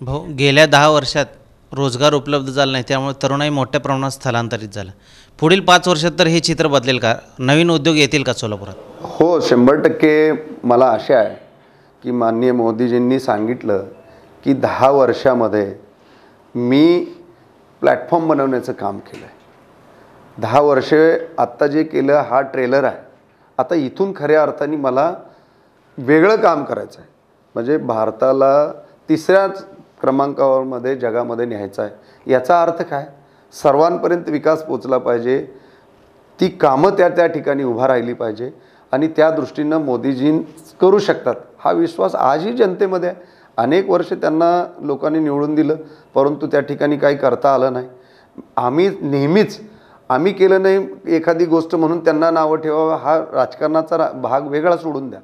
भाऊ, गेल्या 10 वर्षात रोजगार उपलब्ध झाला नाही, त्यामुळे तरुणाई मोठ्या प्रमाणात स्थलांतरित झाला. पुढील 5 वर्षात तर हे चित्र बदलेल का? नवीन उद्योग येतील का सोलापुरात? हो, 100% मला आशा आहे की माननीय मोदीजींनी सांगितलं की 10 वर्षामध्ये मी प्लॅटफॉर्म बनवण्याचं काम केलं आहे. 10 वर्षे आत्ता जे केलं हा ट्रेलर आहे. आता इथून खऱ्या अर्थाने मला वेगळं काम करायचं आहे. म्हणजे भारताला 3ऱ्याच क्रमांकावरमध्ये जगामध्ये न्यायचं आहे. याचा अर्थ काय, सर्वांपर्यंत विकास पोचला पाहिजे, ती कामं त्या ठिकाणी उभा राहिली पाहिजे आणि त्या दृष्टीनं मोदीजी करू शकतात हा विश्वास आजही जनतेमध्ये आहे. अनेक वर्ष त्यांना लोकांनी निवडून दिलं परंतु त्या ठिकाणी काही करता आलं नाही. आम्ही नेहमीच आम्ही केलं नाही एखादी गोष्ट म्हणून त्यांना नावं ठेवावं हा राजकारणाचा भाग वेगळा सोडून द्या.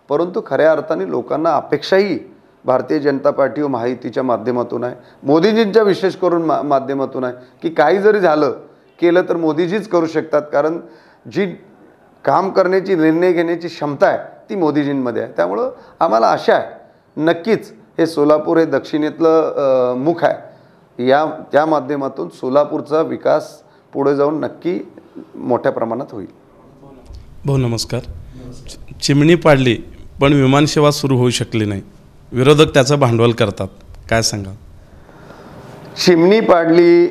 परंतु खऱ्या अर्थाने लोकांना अपेक्षाही भारतीय जनता पार्टी व महायुतीच्या माध्यमातून आहे, मोदीजींच्या विशेष करून माध्यमातून आहे की काही जरी झालं केलं तर मोदीजीच करू शकतात. कारण जी काम करण्याची, निर्णय घेण्याची क्षमता आहे ती मोदीजींमध्ये आहे. त्यामुळं आम्हाला आशा आहे नक्कीच हे सोलापूर हे दक्षिणेतलं मुख आहे, त्या माध्यमातून सोलापूरचा विकास पुढे जाऊन नक्की मोठ्या प्रमाणात होईल. भाऊ नमस्कार. चिमणी पाडली पण विमानसेवा सुरू होऊ शकली नाही, विरोधक त्याचं भांडवल करतात, काय सांगा? चिमणी पाडली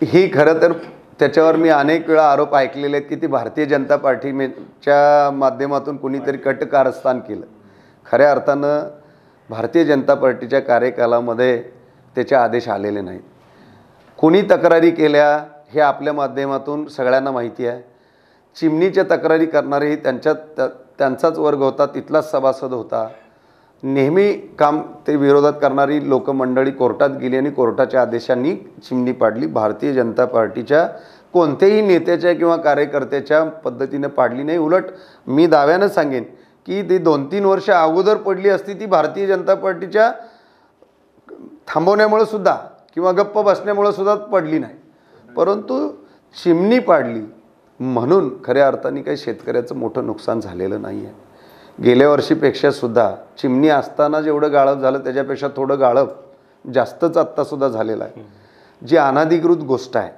ही खरं तर त्याच्यावर मी अनेक वेळा आरोप ऐकलेले आहेत की ती भारतीय जनता पार्टीच्या माध्यमातून कुणीतरी कटकारस्थान केलं. खऱ्या अर्थानं भारतीय जनता पार्टीच्या कार्यकालामध्ये त्याचे आदेश आलेले नाहीत. कोणी तक्रारी केल्या हे आपल्या माध्यमातून सगळ्यांना माहिती आहे. चिमणीच्या तक्रारी करणारेही त्यांचाच वर्ग होता, तिथलाच सभासद होता. नेहमी काम ते विरोधात करणारी लोकमंडळी कोर्टात गेली आणि कोर्टाच्या आदेशांनी चिमणी पाडली. भारतीय जनता पार्टीच्या कोणत्याही नेत्याच्या किंवा कार्यकर्त्याच्या पद्धतीने पाडली नाही. उलट मी दाव्यानं सांगेन की ती 2-3 वर्ष अगोदर पडली असती ती भारतीय जनता पार्टीच्या थांबवण्यामुळे सुद्धा किंवा गप्प बसण्यामुळे सुद्धा पडली नाही. परंतु चिमणी पाडली म्हणून खऱ्या अर्थाने काही शेतकऱ्याचं मोठं नुकसान झालेलं नाही आहे. गेल्या वर्षीपेक्षा सुद्धा चिमणी असताना जेवढं गाळप झालं त्याच्यापेक्षा थोडं गाळप जास्तच आत्तासुद्धा झालेलं आहे. जी अनधिकृत गोष्ट आहे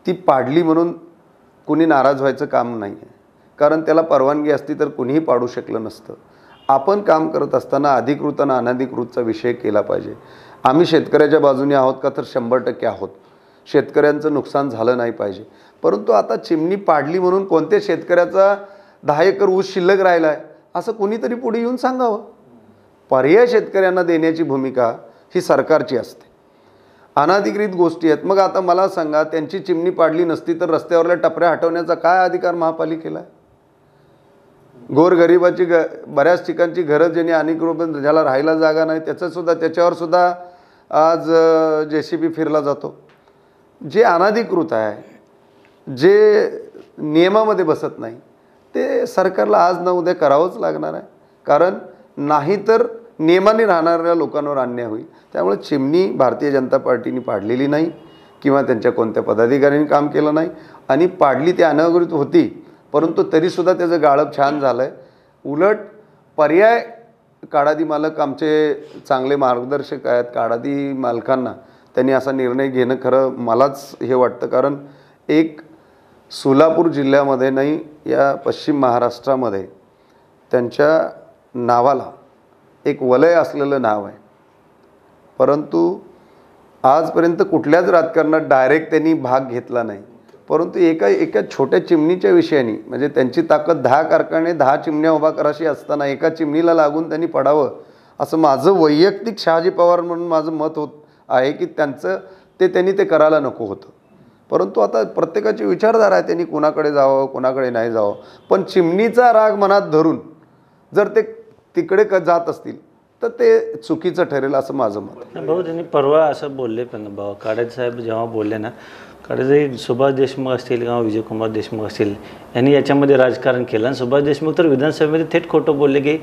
ती पाडली म्हणून कुणी नाराज व्हायचं काम नाही आहे. कारण त्याला परवानगी असती तर कुणीही पाडू शकलं नसतं. आपण काम करत असताना अधिकृत आणि अनधिकृतचा विषय केला पाहिजे. आम्ही शेतकऱ्याच्या बाजूने आहोत का तर 100% आहोत. शेतकऱ्यांचं नुकसान झालं नाही पाहिजे. परंतु आता चिमणी पाडली म्हणून कोणत्या शेतकऱ्याचा 10 एकर ऊस शिल्लक राहिला आहे असं कुणीतरी पुढे येऊन सांगावं. पर्याय शेतकऱ्यांना देण्याची भूमिका ही सरकारची असते. अनधिकृत गोष्टी आहेत. मग आता मला सांगा, त्यांची चिमणी पाडली नसती तर रस्त्यावरल्या टपऱ्या हटवण्याचा काय अधिकार महापालिकेला आहे? गोरगरिबाची बऱ्याच ठिकाणची घरं ज्यांनी अनधिकृत ज्याला राहायला जागा नाही त्याच्यावर सुद्धा आज JCB फिरला जातो. जे अनधिकृत आहे, जे नियमामध्ये बसत नाही ते सरकारला आज न उद्या करावंच लागणार आहे. कारण नाही तर नियमाने राहणाऱ्या लोकांवर अन्याय होईल. त्यामुळे चिमणी भारतीय जनता पार्टीने पाडलेली नाही किंवा त्यांच्या कोणत्या पदाधिकाऱ्यांनी काम केलं नाही. आणि पाडली ती अनधिकृत होती परंतु तरीसुद्धा त्याचं गाळप छान झालं आहे. उलट पर्याय काडादी मालक आमचे चांगले मार्गदर्शक आहेत. काडादी मालकांना त्यांनी असा निर्णय घेणं खरं मलाच हे वाटतं. कारण एक सोलापूर जिल्ह्यामध्ये नाही या पश्चिम महाराष्ट्रामध्ये त्यांच्या नावाला एक वलय असलेलं नाव आहे. परंतु आजपर्यंत कुठल्याच राजकारणात डायरेक्ट त्यांनी भाग घेतला नाही. परंतु एका छोट्या चिमणीच्या विषयाने म्हणजे त्यांची ताकद 10 कारखाने 10 चिमण्या उभा करायची असताना एका चिमणीला लागून त्यांनी पडावं असं माझं वैयक्तिक शहाजी पवार म्हणून माझं मत आहे की त्यांनी ते करायला नको होतं. परंतु आता प्रत्येकाची विचारधारा आहे, त्यांनी कोणाकडे जावं कोणाकडे नाही जावं. पण चिमणीचा राग मनात धरून जर ते तिकडे जात असतील तर ते चुकीचं ठरेल असं माझं मत आहे. भाऊ त्यांनी परवा असं बोलले पण भाऊ काडादी साहेब जेव्हा बोलले ना, काडादी सुभाष देशमुख असतील किंवा विजयकुमार देशमुख असतील यांनी याच्यामध्ये राजकारण केलं आणि सुभाष देशमुख तर विधानसभेमध्ये थेट खोटं बोलले की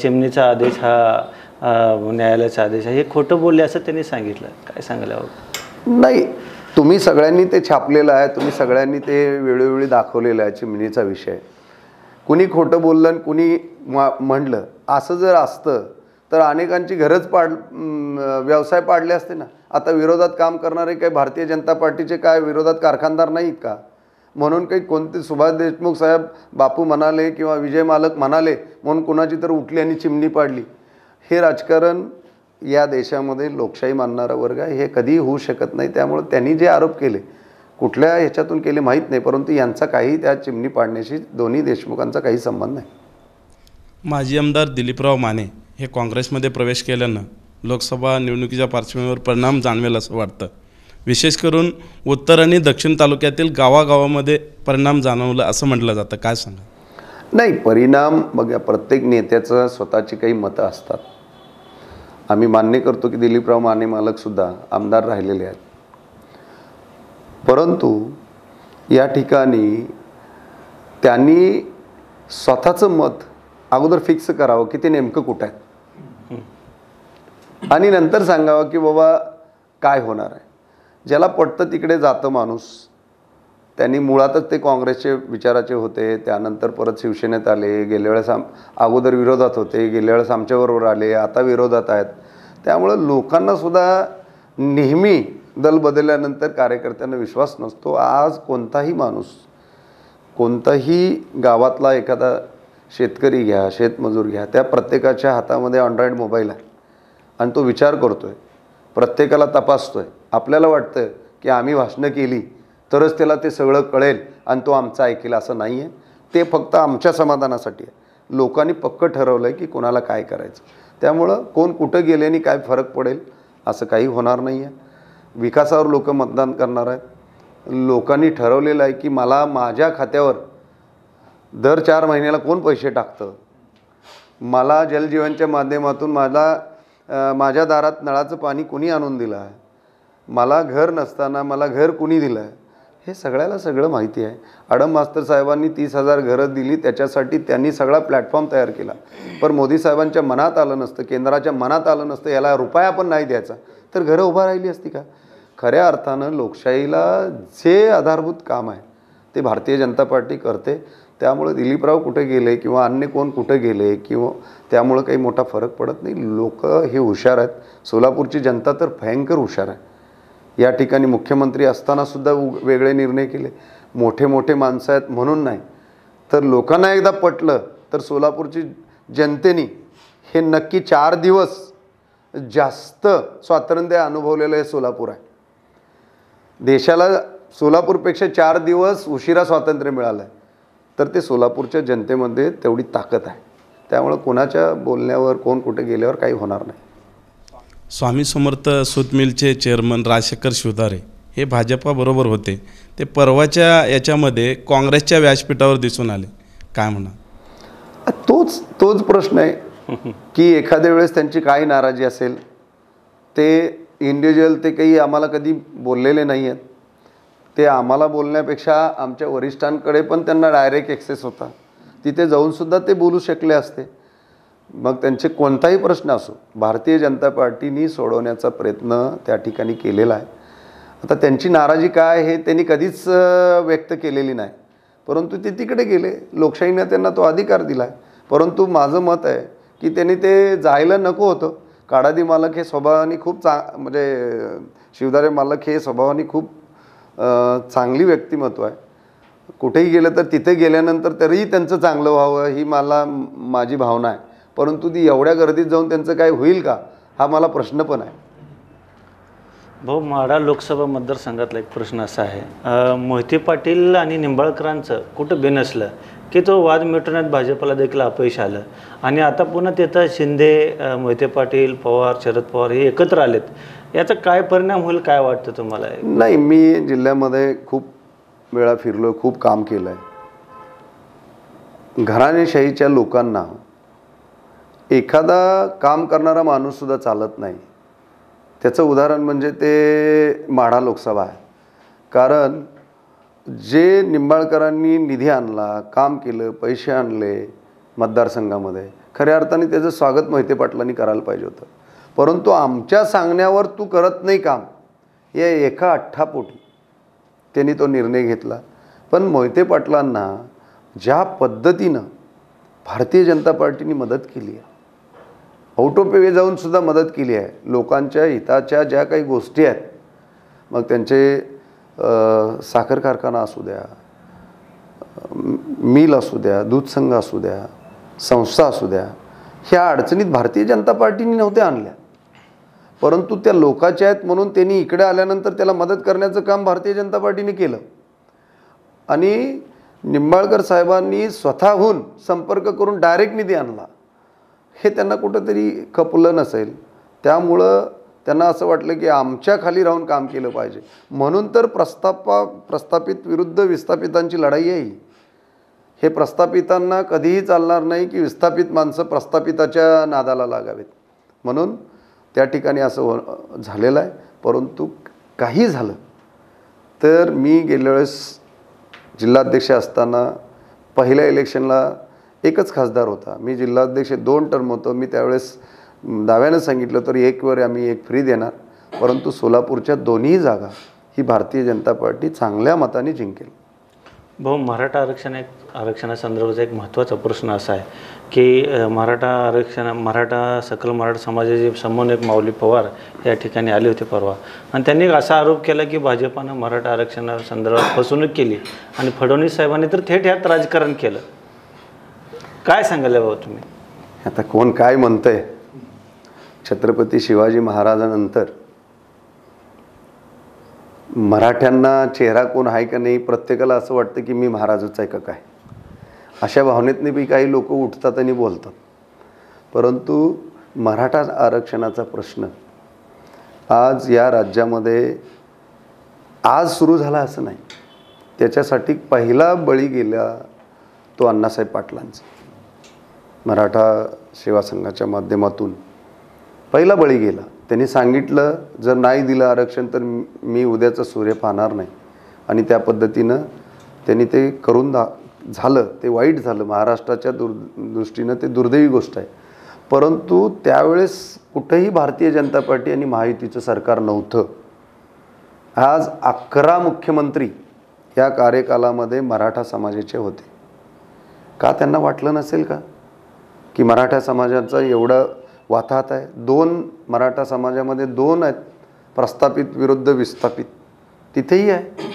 चिमणीचा आदेश हा न्यायालयाचा आदेश आहे, हे खोटं बोलले असं त्यांनी सांगितलं. काय सांगायला हवं? नाही, तुम्ही सगळ्यांनी ते छापलेलं आहे, तुम्ही सगळ्यांनी ते वेळोवेळी दाखवलेलं आहे चिमणीचा विषय. कुणी खोटं बोललं आणि कुणी म्हणलं असं जर असतं तर अनेकांची घरच व्यवसाय पाडले असते ना. आता विरोधात काम करणारे काही भारतीय जनता पार्टीचे काय विरोधात कारखानदार नाहीत का? म्हणून काही कोणते सुभाष देशमुख साहेब बापू म्हणाले किंवा विजय मालक म्हणाले म्हणून कुणाची तर उठली आणि चिमणी पाडली. हे राजकारण या देशामध्ये लोकशाही मानणारा वर्ग आहे, हे कधीही होऊ शकत नाही. त्यामुळे त्यांनी जे आरोप केले कुठल्या ह्याच्यातून केले माहीत नाही, परंतु यांचा काही त्या चिमणी पाडण्याशी दोन्ही देशमुखांचा काही संबंध नाही. माजी आमदार दिलीपराव माने हे काँग्रेसमध्ये प्रवेश केल्यानं लोकसभा निवडणुकीच्या पार्श्वभूमीवर परिणाम जाणवेल असं वाटतं. विशेष करून उत्तर आणि दक्षिण तालुक्यातील गावागावामध्ये परिणाम जाणवलं असं म्हटलं जातं. काय सांगा? नाही, परिणाम बघा, प्रत्येक नेत्याचं स्वतःची काही मतं असतात. आम्ही मान्य करतो की दिलीपराव माने मालकसुद्धा आमदार राहिलेले आहेत. परंतु या ठिकाणी त्यांनी स्वतःचं मत अगोदर फिक्स करावं की ते नेमकं कुठं आहे आणि नंतर सांगावं की बाबा काय होणार आहे. ज्याला पटतं तिकडे जातं माणूस. त्यांनी मुळातच ते काँग्रेसचे विचाराचे होते, त्यानंतर परत शिवसेनेत आले, गेल्या वेळेस अगोदर विरोधात होते, गेल्या वेळेस आमच्याबरोबर आले, आता विरोधात आहेत. त्यामुळं लोकांनासुद्धा नेहमी दल बदलल्यानंतर कार्यकर्त्यांना विश्वास नसतो. आज कोणताही माणूस कोणताही गावातला एखादा शेतकरी घ्या, शेतमजूर घ्या, त्या प्रत्येकाच्या हातामध्ये अँड्रॉइड मोबाईल आहे आणि तो विचार करतो आहे, प्रत्येकाला तपासतो आहे. आपल्याला वाटतं की आम्ही भाषणं केली तरच त्याला ते सगळं कळेल आणि तो आमचं ऐकेल, असं नाही आहे. ते फक्त आमच्या समाधानासाठी आहे. लोकांनी पक्कं ठरवलं आहे की कोणाला काय करायचं. त्यामुळं कोण कुठं गेल्याने काय फरक पडेल असं काही होणार नाही आहे. विकासावर लोक मतदान करणार आहेत. लोकांनी ठरवलेलं आहे की मला माझ्या खात्यावर दर 4 महिन्याला कोण पैसे टाकतं, मला जलजीवनच्या माध्यमातून माझ्या दारात नळाचं पाणी कुणी आणून दिलं आहे, मला घर नसताना मला घर कुणी दिलं आहे, हे सगळं माहिती आहे. आडम मास्तर साहेबांनी 30,000 घरं दिली, त्याच्यासाठी त्यांनी सगळा प्लॅटफॉर्म तयार केला. पण मोदी साहेबांच्या मनात आलं नसतं, केंद्राच्या मनात आलं नसतं याला रुपया पण नाही द्यायचा, तर घरं उभा राहिली असती का? खऱ्या अर्थानं लोकशाहीला जे आधारभूत काम आहे ते भारतीय जनता पार्टी करते. त्यामुळे दिलीपराव कुठे गेले किंवा अन्य कोण कुठे गेले किंवा त्यामुळं काही मोठा फरक पडत नाही. लोक हे हुशार आहेत. सोलापूरची जनता तर भयंकर हुशार आहे. या ठिकाणी मुख्यमंत्री असतानासुद्धा वेगळे निर्णय केले. मोठे माणसं आहेत म्हणून नाही, तर लोकांना एकदा पटलं तर सोलापूरची जनतेने हे नक्की 4 दिवस जास्त स्वातंत्र्य अनुभवलेलं हे सोलापूर आहे. देशाला सोलापूरपेक्षा 4 दिवस उशिरा स्वातंत्र्य मिळालं आहे, तर ते सोलापूरच्या जनतेमध्ये तेवढी ताकद आहे. त्यामुळं कोणाच्या बोलण्यावर कोण कुठे गेल्यावर काही होणार नाही. स्वामी समर्थ सूत मिलचे चेअरमन राजशेखर शिवतारे हे भाजपाबरोबर होते, ते परवाच्या याच्यामध्ये काँग्रेसच्या व्यासपीठावर दिसून आले, काय म्हणा? तोच प्रश्न आहे की एखाद्या वेळेस त्यांची काय नाराजी असेल. ते इंडिव्हिज्युअल ते काही आम्हाला कधी बोललेले नाही आहेत. ते आम्हाला बोलण्यापेक्षा आमच्या वरिष्ठांकडे पण त्यांना डायरेक्ट ॲक्सेस होता, तिथे जाऊनसुद्धा ते बोलू शकले असते. मग त्यांचे कोणताही प्रश्न असो भारतीय जनता पार्टीनी सोडवण्याचा प्रयत्न त्या ठिकाणी केलेला आहे. आता त्यांची नाराजी काय हे त्यांनी कधीच व्यक्त केलेली नाही, परंतु ते तिकडे गेले. लोकशाहीने त्यांना तो अधिकार दिला आहे. परंतु माझं मत आहे की त्यांनी ते जायला नको होतं. काडादी मालक हे स्वभावाने खूप म्हणजे शिवतारे मालक हे स्वभावाने खूप चांगली व्यक्तिमत्व आहे. कुठेही गेलं तर तिथे गेल्यानंतर तरीही त्यांचं चांगलं व्हावं ही माझी भावना आहे. परंतु ती एवढ्या गर्दीत जाऊन त्यांचं काय होईल का हा मला प्रश्न पण आहे. भाऊ, माढा लोकसभा मतदारसंघातला एक प्रश्न असा आहे, मोहिते पाटील आणि निंबाळकरांचं कुठं बिनसलं की तो वाद मिटवण्यात भाजपला देखील अपयश आलं आणि आता पुन्हा तिथं शिंदे, मोहिते पाटील, पवार, शरद पवार हे एकत्र आलेत. याचा काय परिणाम होईल काय वाटतं तुम्हाला? नाही, मी जिल्ह्यामध्ये खूप वेळा फिरलो, खूप काम केलं आहे. घराणेशाहीच्या लोकांना एखादा काम करणारा माणूससुद्धा चालत नाही. त्याचं उदाहरण म्हणजे ते माढा लोकसभा आहे. कारण जे निंबाळकरांनी निधी आणला, काम केलं, पैसे आणले मतदारसंघामध्ये, खऱ्या अर्थाने त्याचं स्वागत मोहिते पाटलांनी करायला पाहिजे होतं. परंतु आमच्या सांगण्यावर तू करत नाही काम या एका अठ्ठापोटी त्यांनी तो निर्णय घेतला. पण मोहिते पाटलांना ज्या पद्धतीनं भारतीय जनता पार्टीने मदत केली आहे, आउट ऑफ वे जाऊनसुद्धा मदत केली आहे. लोकांच्या हिताच्या ज्या काही गोष्टी आहेत, मग त्यांचे साखर कारखाना असू द्या, मिल असू द्या, दूध संघ असू द्या, संस्था असू द्या, ह्या अडचणीत भारतीय जनता पार्टीने नव्हत्या आणल्या. परंतु त्या लोकांच्या आहेत म्हणून त्यांनी इकडे आल्यानंतर त्याला मदत करण्याचं काम भारतीय जनता पार्टीने केलं. आणि निंबाळकर साहेबांनी स्वतःहून संपर्क करून डायरेक्ट निधी आणला. हे त्यांना कुठंतरी खपलं नसेल. त्यामुळं त्यांना असं वाटलं की आमच्या खाली राहून काम केलं पाहिजे. म्हणून तर प्रस्थापित विरुद्ध विस्थापितांची लढाई आहे. हे प्रस्थापितांना कधीही चालणार नाही की विस्थापित माणसं प्रस्थापिताच्या नादाला लागावेत. म्हणून त्या ठिकाणी असं झालेलं आहे. परंतु काही झालं तर मी गेल्या वेळेस जिल्हाध्यक्ष असताना पहिल्या इलेक्शनला एकच खासदार होता. मी जिल्हाध्यक्ष 2 टर्म होतो. मी त्यावेळेस दाव्यानं सांगितलं तर 1 वर आम्ही 1 फ्री देणार. परंतु सोलापूरच्या दोन्ही जागा ही भारतीय जनता पार्टी चांगल्या मताने जिंकेल. भाऊ, मराठा आरक्षणासंदर्भाचा एक महत्त्वाचा प्रश्न असा आहे की मराठा सकल मराठा समाजाचे समन्वयक माऊली पवार या ठिकाणी आले होते परवा, आणि त्यांनी असा आरोप केला की भाजपानं मराठा आरक्षणासंदर्भात फसवणूक केली आणि फडणवीस साहेबांनी तर थेट ह्यात राजकारण केलं. काय सांगायला भाऊ तुम्ही? आता कोण काय म्हणतंय, छत्रपती शिवाजी महाराजांनंतर मराठ्यांना चेहरा कोण आहे का नाही, प्रत्येकाला असं वाटतं की मी महाराजच आहे का काय, अशा भावनेतनी बी काही लोक उठतात आणि बोलतात. परंतु मराठा आरक्षणाचा प्रश्न आज या राज्यामध्ये आज सुरू झाला असं नाही. त्याच्यासाठी पहिला बळी गेला तो अण्णासाहेब पाटलांचा. मराठा सेवा संघाच्या माध्यमातून पहिला बळी गेला. त्यांनी सांगितलं जर नाही दिलं आरक्षण तर मी उद्याचं सूर्य पाहणार नाही. आणि त्या पद्धतीनं त्यांनी ते करून झालं. ते वाईट झालं. महाराष्ट्राच्या दृष्टीनं ते दुर्दैवी गोष्ट आहे. परंतु त्यावेळेस कुठेही भारतीय जनता पार्टी आणि महायुतीचं सरकार नव्हतं. आज 11 मुख्यमंत्री या कार्यकालामध्ये मराठा समाजाचे होते. का त्यांना वाटलं नसेल का की मराठा समाजाचा एवढा वाताहत आहे? 2 मराठा समाजामध्ये 2 आहेत, प्रस्थापित विरुद्ध विस्थापित. तिथेही आहे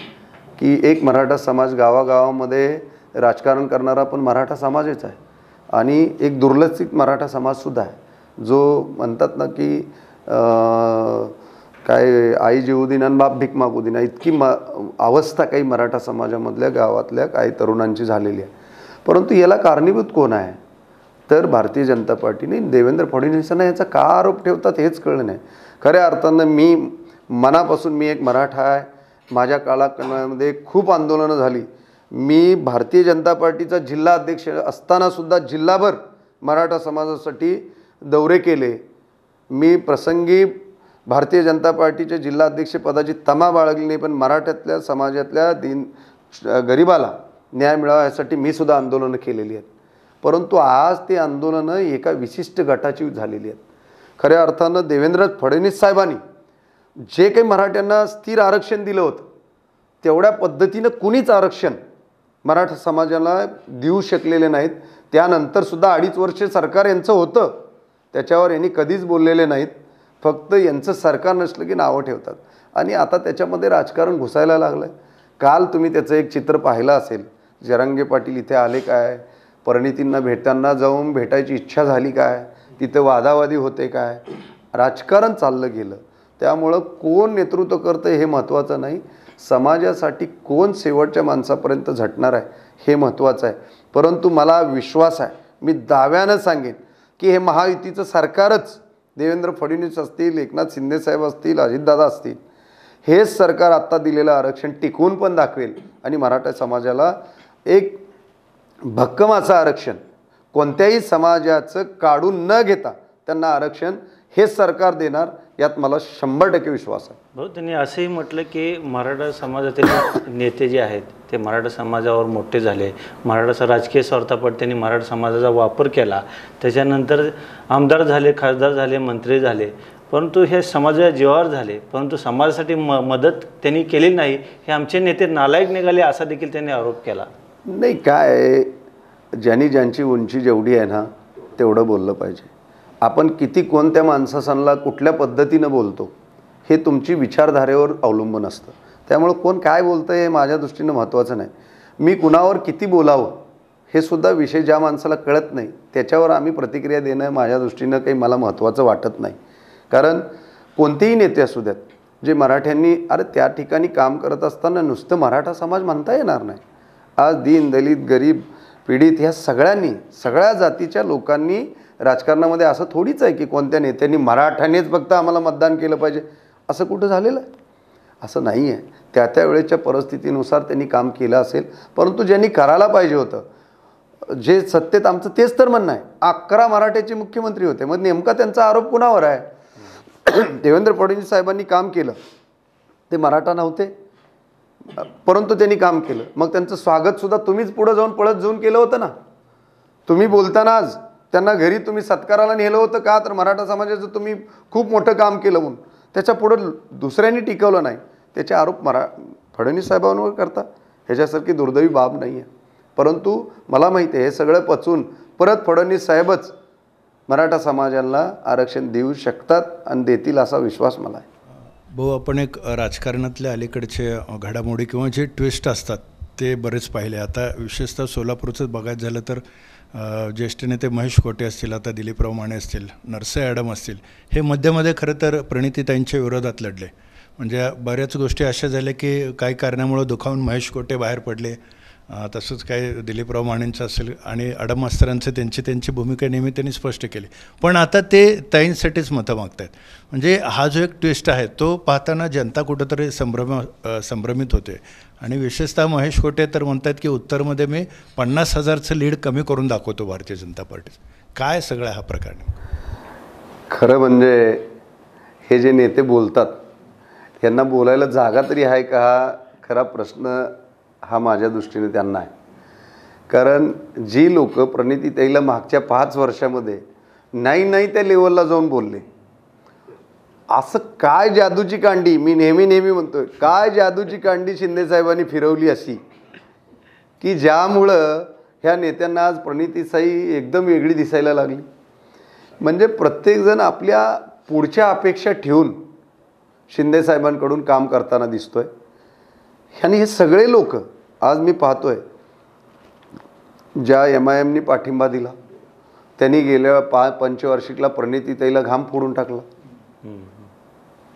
की एक मराठा समाज गावागावामध्ये राजकारण करणारा पण मराठा समाजच आहे. आणि एक दुर्लक्षित मराठा समाजसुद्धा आहे जो म्हणतात ना की काय आई जीवू दिन आणि बाप भीक मागू दिन इतकी अवस्था काही मराठा समाजामधल्या गावातल्या काही तरुणांची झालेली आहे. परंतु याला कारणीभूत कोण आहे तर भारतीय जनता पार्टीने देवेंद्र फडणवीसांना याचा का आरोप ठेवतात हेच कळलं नाही. खऱ्या अर्थानं मी मनापासून मी एक मराठा आहे. माझ्या काळामध्ये खूप आंदोलनं झाली. मी भारतीय जनता पार्टीचा जिल्हा अध्यक्ष असतानासुद्धा जिल्हाभर मराठा समाजासाठी दौरे केले. मी प्रसंगी भारतीय जनता पार्टीच्या जिल्हा अध्यक्षपदाची तमा बाळगली नाही, पण मराठ्यातल्या समाजातल्या गरिबाला न्याय मिळावा यासाठी मी सुद्धा आंदोलनं केलेली आहेत. परंतु आज ते आंदोलनं एका विशिष्ट गटाची झालेली आहेत. खऱ्या अर्थानं देवेंद्र फडणवीस साहेबांनी जे काही मराठ्यांना स्थिर आरक्षण दिलं होतं तेवढ्या पद्धतीनं कुणीच आरक्षण मराठा समाजाला देऊ शकलेले नाहीत. त्यानंतरसुद्धा 2.5 वर्ष सरकार यांचं होतं, त्याच्यावर यांनी कधीच बोललेले नाहीत. फक्त यांचं सरकार नसलं की नावं ठेवतात. आणि आता त्याच्यामध्ये राजकारण घुसायला लागलं आहे. काल तुम्ही त्याचं एक चित्र पाहिलं असेल. जरांगे पाटील इथे आले काय, परिणितींना भेटायची भेटायची इच्छा झाली काय, तिथं वादावादी होते काय, राजकारण चाललं गेलं. त्यामुळं कोण नेतृत्व करतं हे महत्त्वाचं नाही, समाजासाठी कोण शेवटच्या माणसापर्यंत झटणार आहे हे महत्त्वाचं आहे. परंतु मला विश्वास आहे, मी दाव्यानं सांगेन की हे महायुतीचं सरकारच, देवेंद्र फडणवीस असतील, एकनाथ शिंदेसाहेब असतील, अजितदादा असतील, हेच सरकार आत्ता दिलेलं आरक्षण टिकवून पण दाखवेल. आणि मराठा समाजाला एक भक्कम असं आरक्षण कोणत्याही समाजाचं काढून न घेता त्यांना आरक्षण हेच सरकार देणार, यात मला 100% विश्वास आहे. भाऊ, त्यांनी असंही म्हटलं की मराठा समाजातील नेते जे आहेत ते मराठा समाजावर मोठे झाले. मराठा राजकीय स्वार्थापट त्यांनी मराठा समाजाचा वापर केला. त्याच्यानंतर आमदार झाले, खासदार झाले, मंत्री झाले, परंतु हे समाजाच्या जीवावर झाले. परंतु समाजासाठी मदत त्यांनी केली नाही. हे आमचे नेते नालायक निघाले असा देखील त्यांनी आरोप केला. नाही, काय ज्यांची उंची जेवढी आहे ना तेवढं बोललं पाहिजे. आपण किती कोणत्या माणसांना कुठल्या पद्धतीनं बोलतो हे तुमची विचारधारेवर अवलंबून असतं. त्यामुळं कोण काय बोलतं हे माझ्या दृष्टीनं महत्त्वाचं नाही. मी कुणावर किती बोलावं हे सुद्धा विषय ज्या माणसाला कळत नाही त्याच्यावर आम्ही प्रतिक्रिया देणं माझ्या दृष्टीनं काही मला महत्त्वाचं वाटत नाही. कारण कोणतेही नेते असू द्यात जे मराठ्यांनी त्या ठिकाणी काम करत असताना नुसतं मराठा समाज म्हणता येणार नाही. आज दीन दलित गरीब पीडित ह्या सगळ्यांनी, सगळ्या जातीच्या लोकांनी राजकारणामध्ये असं थोडीच आहे की कोणत्या नेत्यांनी मराठ्यानेच फक्त आम्हाला मतदान केलं पाहिजे असं कुठं झालेलं आहे? असं नाही आहे. त्या वेळेच्या परिस्थितीनुसार त्यांनी काम केलं असेल. परंतु ज्यांनी करायला पाहिजे होतं, जे सत्तेत आमचं तेच तर म्हणणं आहे, 11 मराठ्याचे मुख्यमंत्री होते. मग नेमका त्यांचा आरोप कुणावर आहे? देवेंद्र फडणवीस साहेबांनी काम केलं, ते मराठा नव्हते, परंतु त्यांनी काम केलं. मग त्यांचं स्वागतसुद्धा तुम्हीच पुढं जाऊन पळत जाऊन केलं होतं ना. तुम्ही बोलताना आज त्यांना घरी तुम्ही सत्काराला नेलं होतं का? तर मराठा समाजाचं तुम्ही खूप मोठं काम केलं म्हणून. त्याच्या पुढं दुसऱ्यांनी टिकवलं नाही, त्याचे आरोप फडणवीस साहेबांवर करता. ह्याच्यासारखी दुर्दैवी बाब नाही आहे. परंतु मला माहिती आहे हे सगळं पचून परत फडणवीस साहेबच मराठा समाजाला आरक्षण देऊ शकतात आणि देतील असा विश्वास मला आहे. भाऊ, आपण एक राजकारणातले अलीकडचे घडामोडी किंवा जे ट्विस्ट असतात ते बरेच पाहिले. आता विशेषतः सोलापूरचं बघायचं झालं तर ज्येष्ठ नेते महेश कोटे असतील, आता दिलीपराव माने असतील, नरसे ॲडम असतील, हे मध्ये खरं तर प्रणितीताईंच्या विरोधात लढले. म्हणजे बऱ्याच गोष्टी अशा झाल्या की काही कारणामुळं दुखावून महेश कोटे बाहेर पडले तसंच काय दिलीपराव मानेंचं असेल आणि अडम मास्तरांचं त्यांची भूमिका नेहमी त्यांनी स्पष्ट केली. पण आता ते ताईंसाठीच मतं मागत आहेत. म्हणजे हा जो एक ट्विस्ट आहे तो पाहताना जनता कुठंतरी संभ्रमित होते. आणि विशेषतः महेश कोटे तर म्हणतात की उत्तरमध्ये मी 50,000चं लीड कमी करून दाखवतो भारतीय जनता पार्टीचं. काय सगळं हा प्रकार? खरं म्हणजे हे जे नेते बोलतात यांना बोलायला जागा तरी आहे का, हा खरा प्रश्न हा माझ्या दृष्टीने त्यांना आहे. कारण जी लोक प्रणितीताईला मागच्या 5 वर्षामध्ये नाही त्या लेवलला जाऊन बोलले, असं काय जादूची कांडी, मी नेहमी म्हणतोय, काय जादूची कांडी शिंदेसाहेबांनी फिरवली अशी की ज्यामुळं ह्या नेत्यांना आज प्रणितीताई एकदम वेगळी दिसायला लागली. म्हणजे प्रत्येकजण आपल्या पुढच्या अपेक्षा ठेवून शिंदेसाहेबांकडून काम करताना दिसतोय. आणि हे सगळे लोक आज मी पाहतोय, ज्या MIMनी पाठिंबा दिला त्यांनी गेल्या पंचवार्षिकला प्रणितीताईला घाम फोडून टाकला.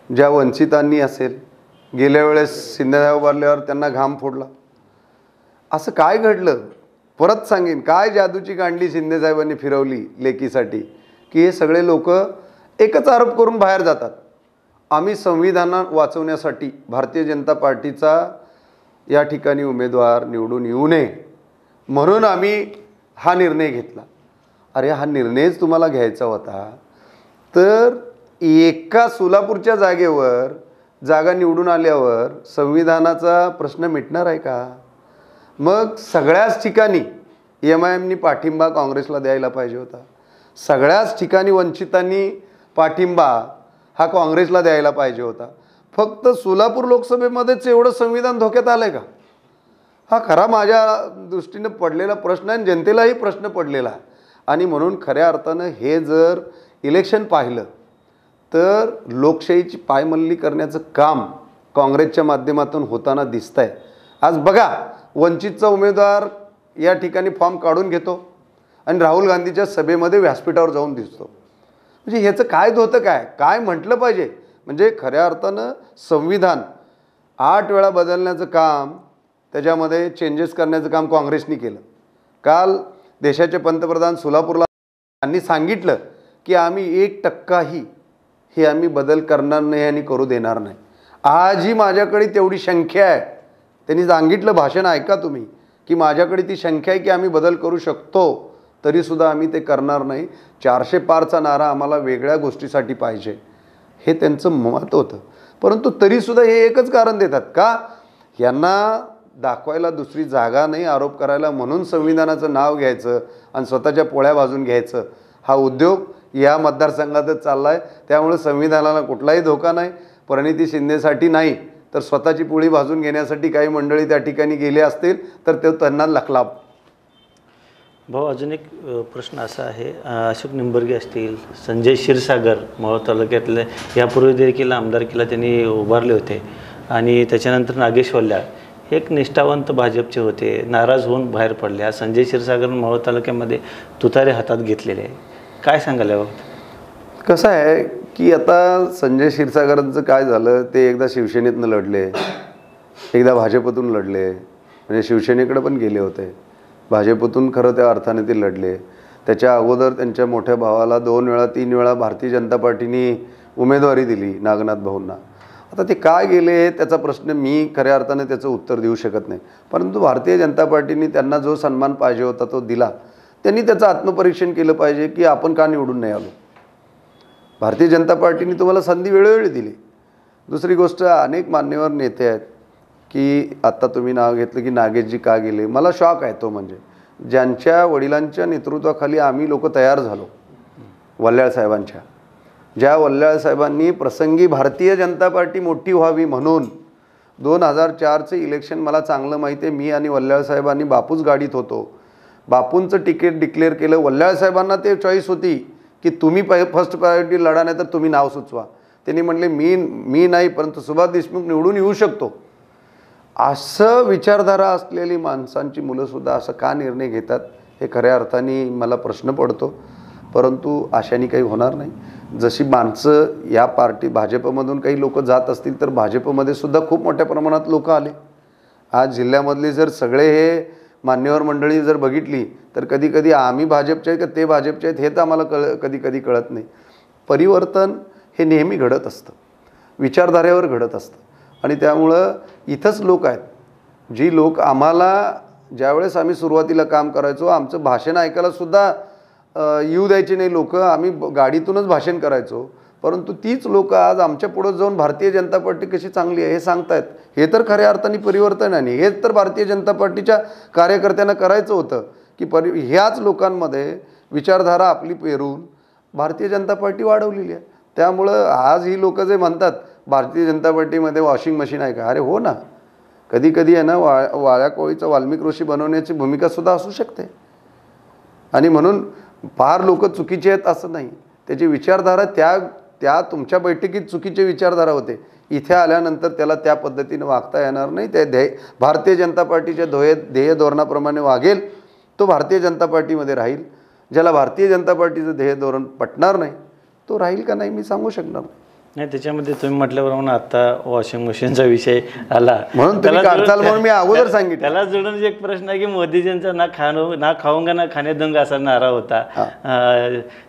ज्या वंचितांनी असेल गेल्या वेळेस शिंदेसाहेब उभारल्यावर त्यांना घाम फोडला. असं काय घडलं? परत सांगेन, काय जादूची कांडली शिंदेसाहेबांनी फिरवली लेकीसाठी की हे सगळे लोक एकच आरोप करून बाहेर जातात, आम्ही संविधान वाचवण्यासाठी भारतीय जनता पार्टीचा या ठिकाणी उमेदवार निवडून येऊ नये म्हणून आम्ही हा निर्णय घेतला. अरे हा निर्णयच तुम्हाला घ्यायचा होता तर एका सोलापूरच्या जागेवर जागा निवडून आल्यावर संविधानाचा प्रश्न मिटणार आहे का? मग सगळ्याच ठिकाणी MIMनी पाठिंबा काँग्रेसला द्यायला पाहिजे होता. सगळ्याच ठिकाणी वंचितांनी पाठिंबा हा काँग्रेसला द्यायला पाहिजे होता. फक्त सोलापूर लोकसभेमध्येच एवढं संविधान धोक्यात आलं आहे का? हा खरा माझ्या दृष्टीनं पडलेला प्रश्न आहे, जनतेलाही प्रश्न पडलेला आहे. आणि म्हणून खऱ्या अर्थानं हे जर इलेक्शन पाहिलं तर लोकशाहीची पायमल्ली करण्याचं काम काँग्रेसच्या माध्यमातून होताना दिसतं आहे. आज बघा, वंचितचा उमेदवार या ठिकाणी फॉर्म काढून घेतो आणि राहुल गांधीच्या सभेमध्ये व्यासपीठावर जाऊन दिसतो. म्हणजे ह्याचं काय होतं, काय म्हटलं पाहिजे? म्हणजे खऱ्या अर्थानं संविधान 8 वेळा बदलण्याचं काम, त्याच्यामध्ये चेंजेस करण्याचं काम काँग्रेसने केलं. काल देशाचे पंतप्रधान सोलापूरला त्यांनी सांगितलं की आम्ही 1% हे आम्ही बदल करणार नाही आणि करू देणार नाही. आजही माझ्याकडे तेवढी संख्या आहे. त्यांनी सांगितलं, भाषण ऐका तुम्ही, की माझ्याकडे ती संख्या आहे की आम्ही बदल करू शकतो, तरीसुद्धा आम्ही ते करणार नाही. 400 पारचा नारा आम्हाला वेगळ्या गोष्टीसाठी पाहिजे, हे त्यांचं मत होतं. परंतु तरीसुद्धा हे एकच कारण देतात का, यांना दाखवायला दुसरी जागा नाही आरोप करायला, म्हणून संविधानाचं नाव घ्यायचं आणि स्वतःच्या पोळ्या भाजून घ्यायचं. हा उद्योग या मतदारसंघातच चालला आहे. त्यामुळे संविधानाला कुठलाही धोका नाही. प्रणिती शिंदेसाठी नाही तर स्वतःची पोळी भाजून घेण्यासाठी काही मंडळी त्या ठिकाणी गेले असतील तर ते त्यांना लखला. भाऊ, अजून एक प्रश्न असा आहे, अशोक निंबर्गे असतील, संजय क्षीरसागर मोहोळ तालुक्यातले यापूर्वी देखील आमदारकीला त्यांनी उभारले होते आणि त्याच्यानंतर नागेश वल्ल्याळ हे एक निष्ठावंत भाजपचे होते, नाराज होऊन बाहेर पडले. आज संजय क्षीरसागर मोहोळ तालुक्यामध्ये तुतारे हातात घेतलेले आहे, काय सांगाल यावर? कसं आहे की आता संजय क्षीरसागरांचं काय झालं, ते एकदा शिवसेनेतनं लढले, एकदा भाजपतून लढले, म्हणजे शिवसेनेकडे पण गेले होते, भाजपतून खरं त्या अर्थाने ते लढले. त्याच्या अगोदर त्यांच्या मोठ्या भावाला 2 वेळा 3 वेळा भारतीय जनता पार्टीने उमेदवारी दिली, नागनाथ भाऊंना. आता ते काय गेले त्याचा प्रश्न मी खऱ्या अर्थाने त्याचं उत्तर देऊ शकत नाही. परंतु भारतीय जनता पार्टीने त्यांना जो सन्मान पाहिजे होता तो दिला. त्यांनी त्याचं आत्मपरीक्षण केलं पाहिजे की आपण का निवडून नाही आलो. भारतीय जनता पार्टीने तुम्हाला संधी वेळोवेळी दिली. दुसरी गोष्ट, अनेक मान्यवर नेते आहेत की आत्ता तुम्ही नाव घेतलं की नागेशजी का गेले. मला शॉक आहे तो, म्हणजे ज्यांच्या वडिलांच्या नेतृत्वाखाली आम्ही लोक तयार झालो, वल्ल्याळ साहेबांच्या, ज्या वल्ल्याळ साहेबांनी प्रसंगी भारतीय जनता पार्टी मोठी व्हावी म्हणून 2004चं इलेक्शन मला चांगलं माहिती आहे. मी आणि वल्ल्याळ साहेबांनी बापूच गाडीत होतो, बापूंचं तिकीट डिक्लेअर केलं. वल्ल्याळ साहेबांना ते चॉईस होती की तुम्ही फर्स्ट प्रायोरिटी लढा, नाही तर तुम्ही नाव सुचवा. त्यांनी म्हणले मी नाही, परंतु सुभाष देशमुख निवडून येऊ शकतो. असं विचारधारा असलेली माणसांची मुलंसुद्धा असं का निर्णय घेतात, हे खऱ्या अर्थाने मला प्रश्न पडतो. परंतु अशाने काही होणार नाही. जशी माणसं या भाजपमधून काही लोक जात असतील तर भाजपमध्ये सुद्धा खूप मोठ्या प्रमाणात लोक आले आज जिल्ह्यामधले जर सगळे हे मान्यवर मंडळी जर बघितली तर कधी कधी आम्ही भाजपचे आहेत का ते भाजपचे आहेत हे तर आम्हाला कधी कधी कळत नाही. परिवर्तन हे नेहमी घडत असतं, विचारधारेवर घडत असतं. आणि त्यामुळं इथंच लोक आहेत, जी लोक आम्हाला ज्यावेळेस आम्ही सुरुवातीला काम करायचो आमचं भाषण ऐकायला सुद्धा येऊ द्यायचे नाही लोक, आम्ही गाडीतूनच भाषण करायचो. परंतु तीच लोक आज आमच्या पुढं जाऊन भारतीय जनता पार्टी कशी चांगली आहे हे सांगतायत. हे तर खऱ्या अर्थाने परिवर्तन आहे. हेच तर भारतीय जनता पार्टीच्या कार्यकर्त्यांना करायचं होतं की ह्याच लोकांमध्ये विचारधारा आपली पेरून भारतीय जनता पार्टी वाढवलेली आहे. त्यामुळं आज ही लोक जे म्हणतात भारतीय जनता पार्टीमध्ये वॉशिंग मशीन आहे का, अरे हो ना, कधी कधी आहे ना वाळ्या कोळीचा वाल्मिक ऋषी बनवण्याची भूमिकासुद्धा असू शकते. आणि म्हणून फार लोक चुकीचे आहेत असं नाही. त्याची विचारधारा त्या तुमच्या बैठकीत चुकीचे विचारधारा होते, इथे आल्यानंतर त्याला त्या पद्धतीनं वागता येणार नाही. ते भारतीय जनता पार्टीच्या ध्येय धोरणाप्रमाणे वागेल तो भारतीय जनता पार्टीमध्ये राहील. ज्याला भारतीय जनता पार्टीचं ध्येय धोरण पटणार नाही तो राहील का नाही मी सांगू शकणार नाही. नाही, त्याच्यामध्ये तुम्ही म्हटल्याप्रमाणे आता वॉशिंग मशीनचा विषय आला म्हणून तुम्ही काढताल म्हणून मी अगोदर सांगितलं. त्याला जोडून एक प्रश्न आहे की मोदीजींचा ना खाऊंगा ना खाणे दूंगा असा नारा होता.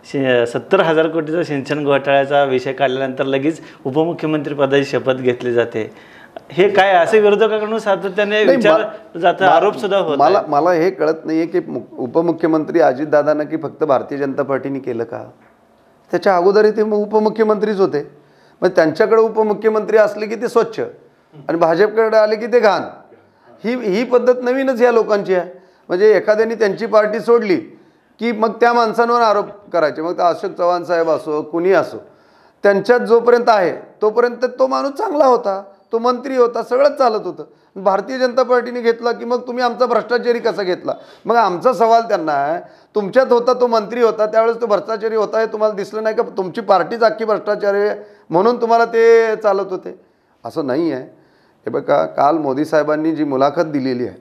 70,000 कोटीचा सिंचन घोटाळ्याचा विषय काढल्यानंतर लगेच उपमुख्यमंत्री पदाची शपथ घेतली जाते. हे काय असे विरोधकाकडून सातत्याने विचार जातं, आरोप सुद्धा होत. मला हे कळत नाहीये की उपमुख्यमंत्री अजितदादांना की फक्त भारतीय जनता पार्टीने केलं का, त्याच्या अगोदरही ते उपमुख्यमंत्रीच होते. मग त्यांच्याकडे उपमुख्यमंत्री असले की ते स्वच्छ आणि भाजपकडे आले की ते घाण. ही पद्धत नवीनच या लोकांची आहे. म्हणजे एखाद्याने त्यांची पार्टी सोडली की मग त्या माणसांवर आरोप करायचे. मग ते अशोक चव्हाण साहेब असो कुणी असो, त्यांच्यात जोपर्यंत आहे तोपर्यंत तो माणूस चांगला होता, तो मंत्री होता, सगळंच चालत होतं. भारतीय जनता पार्टीने घेतला की मग तुम्ही आमचा भ्रष्टाचारी कसा घेतला. मग आमचा सवाल त्यांना आहे, तुमच्यात होता तो मंत्री होता त्यावेळेस तो भ्रष्टाचारी होता हे तुम्हाला दिसलं नाही का. तुमची पार्टीच अख्खी भ्रष्टाचारी आहे म्हणून तुम्हाला ते चालत होते असं नाही आहे. हे बघा, काल मोदी साहेबांनी जी मुलाखत दिलेली आहे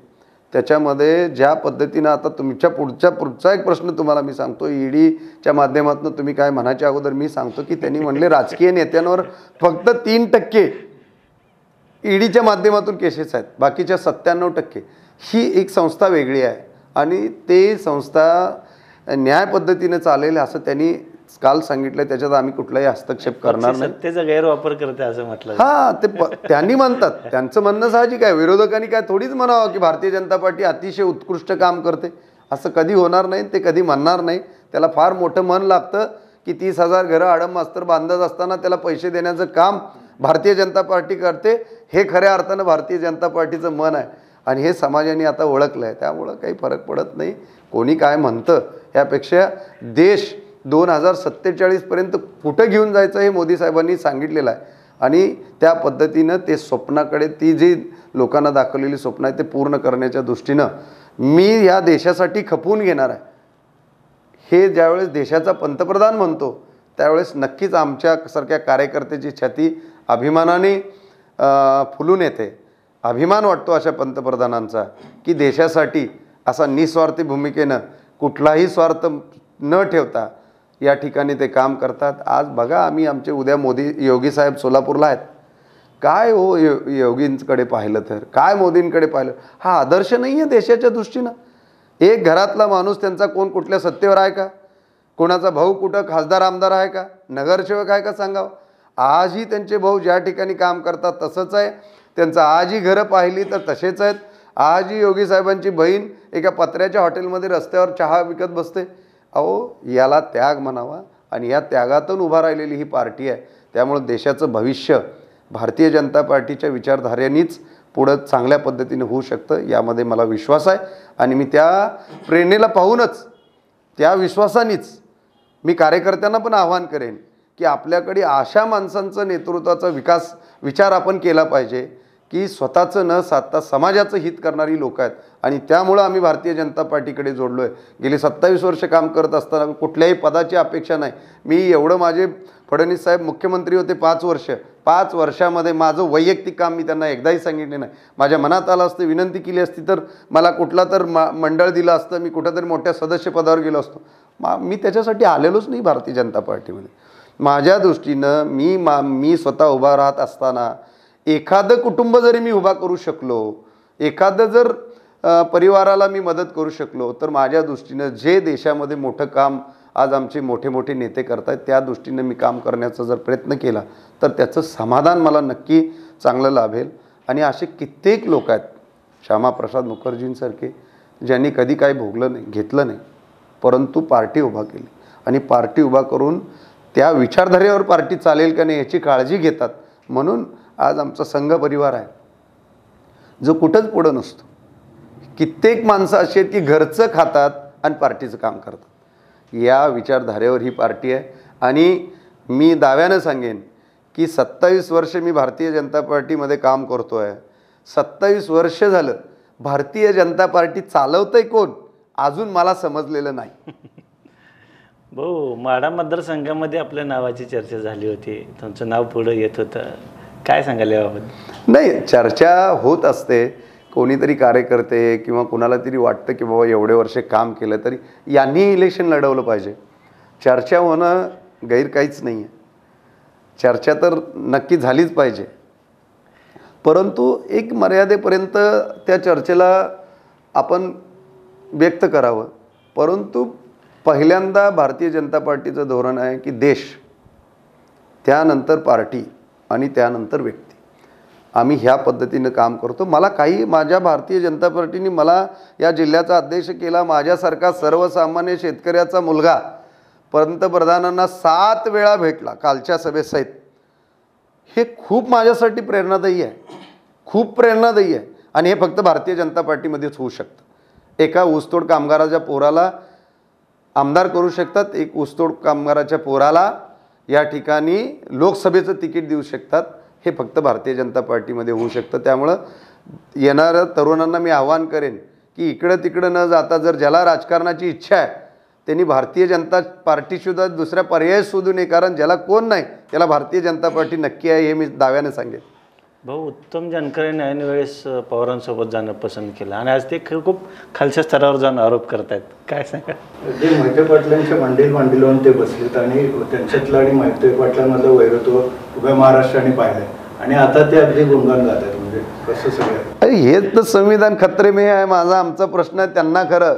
त्याच्यामध्ये ज्या पद्धतीनं आता तुमच्या पुढचा एक प्रश्न तुम्हाला मी सांगतो, ईडीच्या माध्यमातून तुम्ही काय म्हणायच्या अगोदर मी सांगतो की त्यांनी म्हणले राजकीय नेत्यांवर फक्त 3% ईडीच्या माध्यमातून केसेस आहेत, बाकीच्या 97%. ही एक संस्था वेगळी आहे आणि ते संस्था न्याय पद्धतीने चालेल असं त्यांनी काल सांगितलं. त्याच्यात आम्ही कुठलाही हस्तक्षेप करणार नाही. सत्तेचा गैरवापर करते असं म्हटलं. हां, ते त्यांनी म्हणतात, त्यांचं म्हणणं साहजिक आहे. विरोधकांनी काय थोडीच म्हणावं की भारतीय जनता पार्टी अतिशय उत्कृष्ट काम करते, असं कधी होणार नाही, ते कधी म्हणणार नाही. त्याला फार मोठं मन लागतं की 30,000 घरं आडम मास्तर बांधत असताना त्याला पैसे देण्याचं काम भारतीय जनता पार्टी करते. हे खऱ्या अर्थानं भारतीय जनता पार्टीचं मन आहे आणि हे समाजाने आता ओळखलं आहे. त्यामुळं काही फरक पडत नाही कोणी काय म्हणतं. यापेक्षा देश 2047 पर्यंत कुठं घेऊन जायचं हे मोदी साहेबांनी सांगितलेलं आहे आणि त्या पद्धतीनं ते स्वप्नाकडे, ती जी लोकांना दाखवलेली स्वप्न आहे ते पूर्ण करण्याच्या दृष्टीनं मी या देशासाठी खपवून घेणार आहे. हे ज्यावेळेस देशाचा पंतप्रधान म्हणतो त्यावेळेस नक्कीच आमच्यासारख्या कार्यकर्त्याची छाती अभिमानाने फुलून येते. अभिमान वाटतो अशा पंतप्रधानांचा की देशासाठी असा निस्वार्थी भूमिकेनं कुठलाही स्वार्थ न ठेवता या ठिकाणी ते काम करतात. आज बघा, आम्ही आमचे उद्या योगी साहेब सोलापूरला आहेत. काय हो योगींकडे पाहिलं तर काय मोदींकडे पाहिलं, हा आदर्श नाही आहे देशाच्या दृष्टीनं. एक घरातला माणूस त्यांचा कोण कुठल्या सत्तेवर आहे का, कोणाचा भाऊ कुठं खासदार आमदार आहे का, नगरसेवक आहे का सांगावं. आजही त्यांचे भाऊ ज्या ठिकाणी काम करतात तसंच आहे. त्यांचं आजही घरं पाहिली तर तसेच आहेत. आजही योगी साहेबांची बहीण एका पत्र्याच्या हॉटेलमध्ये रस्त्यावर चहा विकत बसते. अहो, याला त्याग म्हणावा आणि या त्यागातून उभा राहिलेली ही पार्टी आहे. त्यामुळे देशाचं भविष्य भारतीय जनता पार्टीच्या विचारधारेनीच पुढं चांगल्या पद्धतीने होऊ शकतं यामध्ये मला विश्वास आहे. आणि मी त्या प्रेरणेला पाहूनच, त्या विश्वासानेच मी कार्यकर्त्यांना पण आवाहन करेन की आपल्याकडे अशा माणसांचं नेतृत्वाचा विचार आपण केला पाहिजे की स्वतःचं न साधता समाजाचं हित करणारी लोक आहेत. आणि त्यामुळं आम्ही भारतीय जनता पार्टीकडे जोडलो आहे. गेली 27 वर्ष काम करत असताना कुठल्याही पदाची अपेक्षा नाही. मी एवढं, माझे फडणवीस साहेब मुख्यमंत्री होते 5 वर्ष, 5 वर्षामध्ये माझं वैयक्तिक काम मी त्यांना एकदाही सांगितले नाही. माझ्या मनात आलं असतं, विनंती केली असती तर मला कुठला तर मंडळ दिलं असतं, मी कुठंतरी मोठ्या सदस्य पदावर गेलो असतो. मी त्याच्यासाठी आलेलोच नाही भारतीय जनता पार्टीमध्ये. माझ्या दृष्टीनं मी स्वतः उभा राहत असताना एखादं कुटुंब जरी मी उभा करू शकलो, एखादं जर परिवाराला मी मदत करू शकलो तर माझ्या दृष्टीनं जे देशामध्ये मोठं काम आज आमचे मोठे मोठे नेते करत आहेत त्या दृष्टीनं मी काम करण्याचा जर प्रयत्न केला तर त्याचं समाधान मला नक्की चांगलं लाभेल. आणि असे कित्येक लोक आहेत श्यामाप्रसाद मुखर्जींसारखे ज्यांनी कधी काही भोगलं नाही, घेतलं नाही, परंतु पार्टी उभा केली आणि पार्टी उभा करून त्या विचारधारेवर पार्टी चालेल का नाही याची काळजी घेतात. म्हणून आज आमचा संघ परिवार आहे जो कुठंच पुढं नसतो. कित्येक माणसं अशी आहेत की घरचं खातात आणि पार्टीचं काम करतात. या विचारधारेवर ही पार्टी आहे. आणि मी दाव्यानं सांगेन की 27 वर्ष मी भारतीय जनता पार्टीमध्ये काम करतो आहे. 27 वर्ष झालं भारतीय जनता पार्टी चालवतंय कोण अजून मला समजलेलं नाही. भाऊ, माढा मतदारसंघामध्ये आपल्या नावाची चर्चा झाली होती, तुमचं नाव पुढं येत होतं, काय सांगाल याबाबत? नाही, चर्चा होत असते. कोणीतरी कार्यकर्ते किंवा कोणाला तरी वाटतं की बाबा एवढे वर्ष काम केलं तरी यांनी इलेक्शन लढवलं पाहिजे. चर्चा होणं गैर काहीच नाही आहे. चर्चा तर नक्की झालीच पाहिजे, परंतु एक मर्यादेपर्यंत त्या चर्चेला आपण व्यक्त करावं. परंतु पहिल्यांदा भारतीय जनता पार्टीचं धोरण आहे की देश, त्यानंतर पार्टी आणि त्यानंतर व्यक्ती. आम्ही ह्या पद्धतीनं काम करतो. मला काही माझ्या भारतीय जनता पार्टीने मला या जिल्ह्याचा अध्यक्ष केला. माझ्यासारखा सर्वसामान्य शेतकऱ्याचा मुलगा पंतप्रधानांना 7 वेळा भेटला कालच्या सभेसहित. हे खूप माझ्यासाठी प्रेरणादायी आहे, खूप प्रेरणादायी आहे. आणि हे फक्त भारतीय जनता पार्टीमध्येच होऊ शकतं. एका ऊसतोड कामगाराच्या पोराला आमदार करू शकतात, एक ऊसतोड कामगाराच्या पोराला या ठिकाणी लोकसभेचं तिकीट देऊ शकतात. हे फक्त भारतीय जनता पार्टीमध्ये होऊ शकतं. त्यामुळं येणाऱ्या तरुणांना मी आवाहन करेन की इकडं तिकडं न जाता जर ज्याला राजकारणाची इच्छा आहे त्यांनी भारतीय जनता पार्टीसुद्धा दुसऱ्या पर्याय शोधू नये. कारण ज्याला कोण नाही त्याला भारतीय जनता पार्टी नक्की आहे हे मी दाव्याने सांगेन. भाऊ, उत्तम जानकरांनी ऐन वेळेस पवारांसोबत जाणं पसंत केलं आणि आज ते खूप खालच्या स्तरावर जाऊन आरोप करतायत, काय सांगा? जे मोहिते पाटलांच्या मांडील लावून ते बसलेत आणि त्यांच्यातलं आणि मोहिते पाटलांमधलं वैरत्व उभ्या महाराष्ट्राने पाहिलंय आणि आता ते अगदी गुणगान गात आहेत. म्हणजे कसं सगळं? अरे हेच तर संविधान खतरे में आहे. माझा आमचा प्रश्न आहे त्यांना. खरं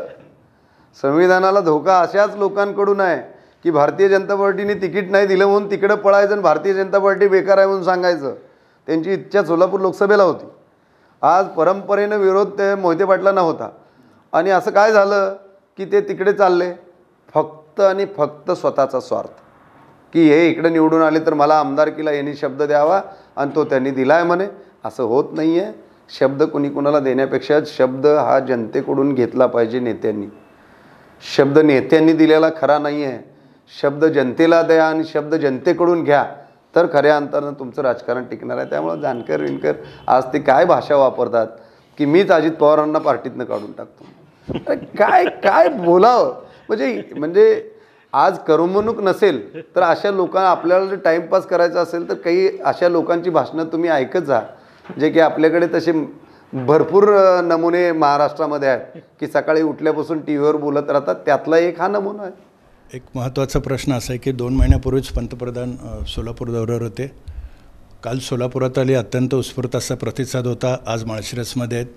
संविधानाला धोका अशाच लोकांकडून आहे की भारतीय जनता पार्टीने तिकीट नाही दिलं म्हणून तिकडं पळायचं आणि भारतीय जनता पार्टी बेकार आहे म्हणून सांगायचं. त्यांची इच्छा सोलापूर लोकसभेला होती. आज परंपरेनं विरोध ते मोहिते पाटलांना होता आणि असं काय झालं की ते तिकडे चालले फक्त आणि फक्त स्वतःचा स्वार्थ की हे इकडे निवडून आले तर मला आमदारकीला यांनी शब्द द्यावा आणि तो त्यांनी दिला आहे म्हणे. असं होत नाही आहे. शब्द कोणी कोणाला देण्यापेक्षा शब्द हा जनतेकडून घेतला पाहिजे नेत्यांनी. शब्द नेत्यांनी दिलेला खरा नाही आहे. शब्द जनतेला द्या आणि शब्द जनतेकडून घ्या तर खऱ्या अंतरानं तुमचं राजकारण टिकणार आहे. त्यामुळं जानकर विणकर आज ते काय भाषा वापरतात की मीच अजित पवारांना पार्टीतनं काढून टाकतो. काय काय बोलावं म्हणजे आज करमणूक नसेल तर अशा लोकांना आपल्याला जर टाईमपास करायचा असेल तर काही अशा लोकांची भाषणं तुम्ही ऐकत जा जे की आपल्याकडे तसे भरपूर नमुने महाराष्ट्रामध्ये आहेत की सकाळी उठल्यापासून टी व्हीवर बोलत राहतात. त्यातला एक हा नमुना आहे. एक महत्त्वाचा प्रश्न असा आहे की 2 महिन्यापूर्वीच पंतप्रधान सोलापूर दौऱ्यावर होते. काल सोलापुरात आले, अत्यंत उत्स्फूर्त असा प्रतिसाद होता. आज माळशिरसमध्ये आहेत.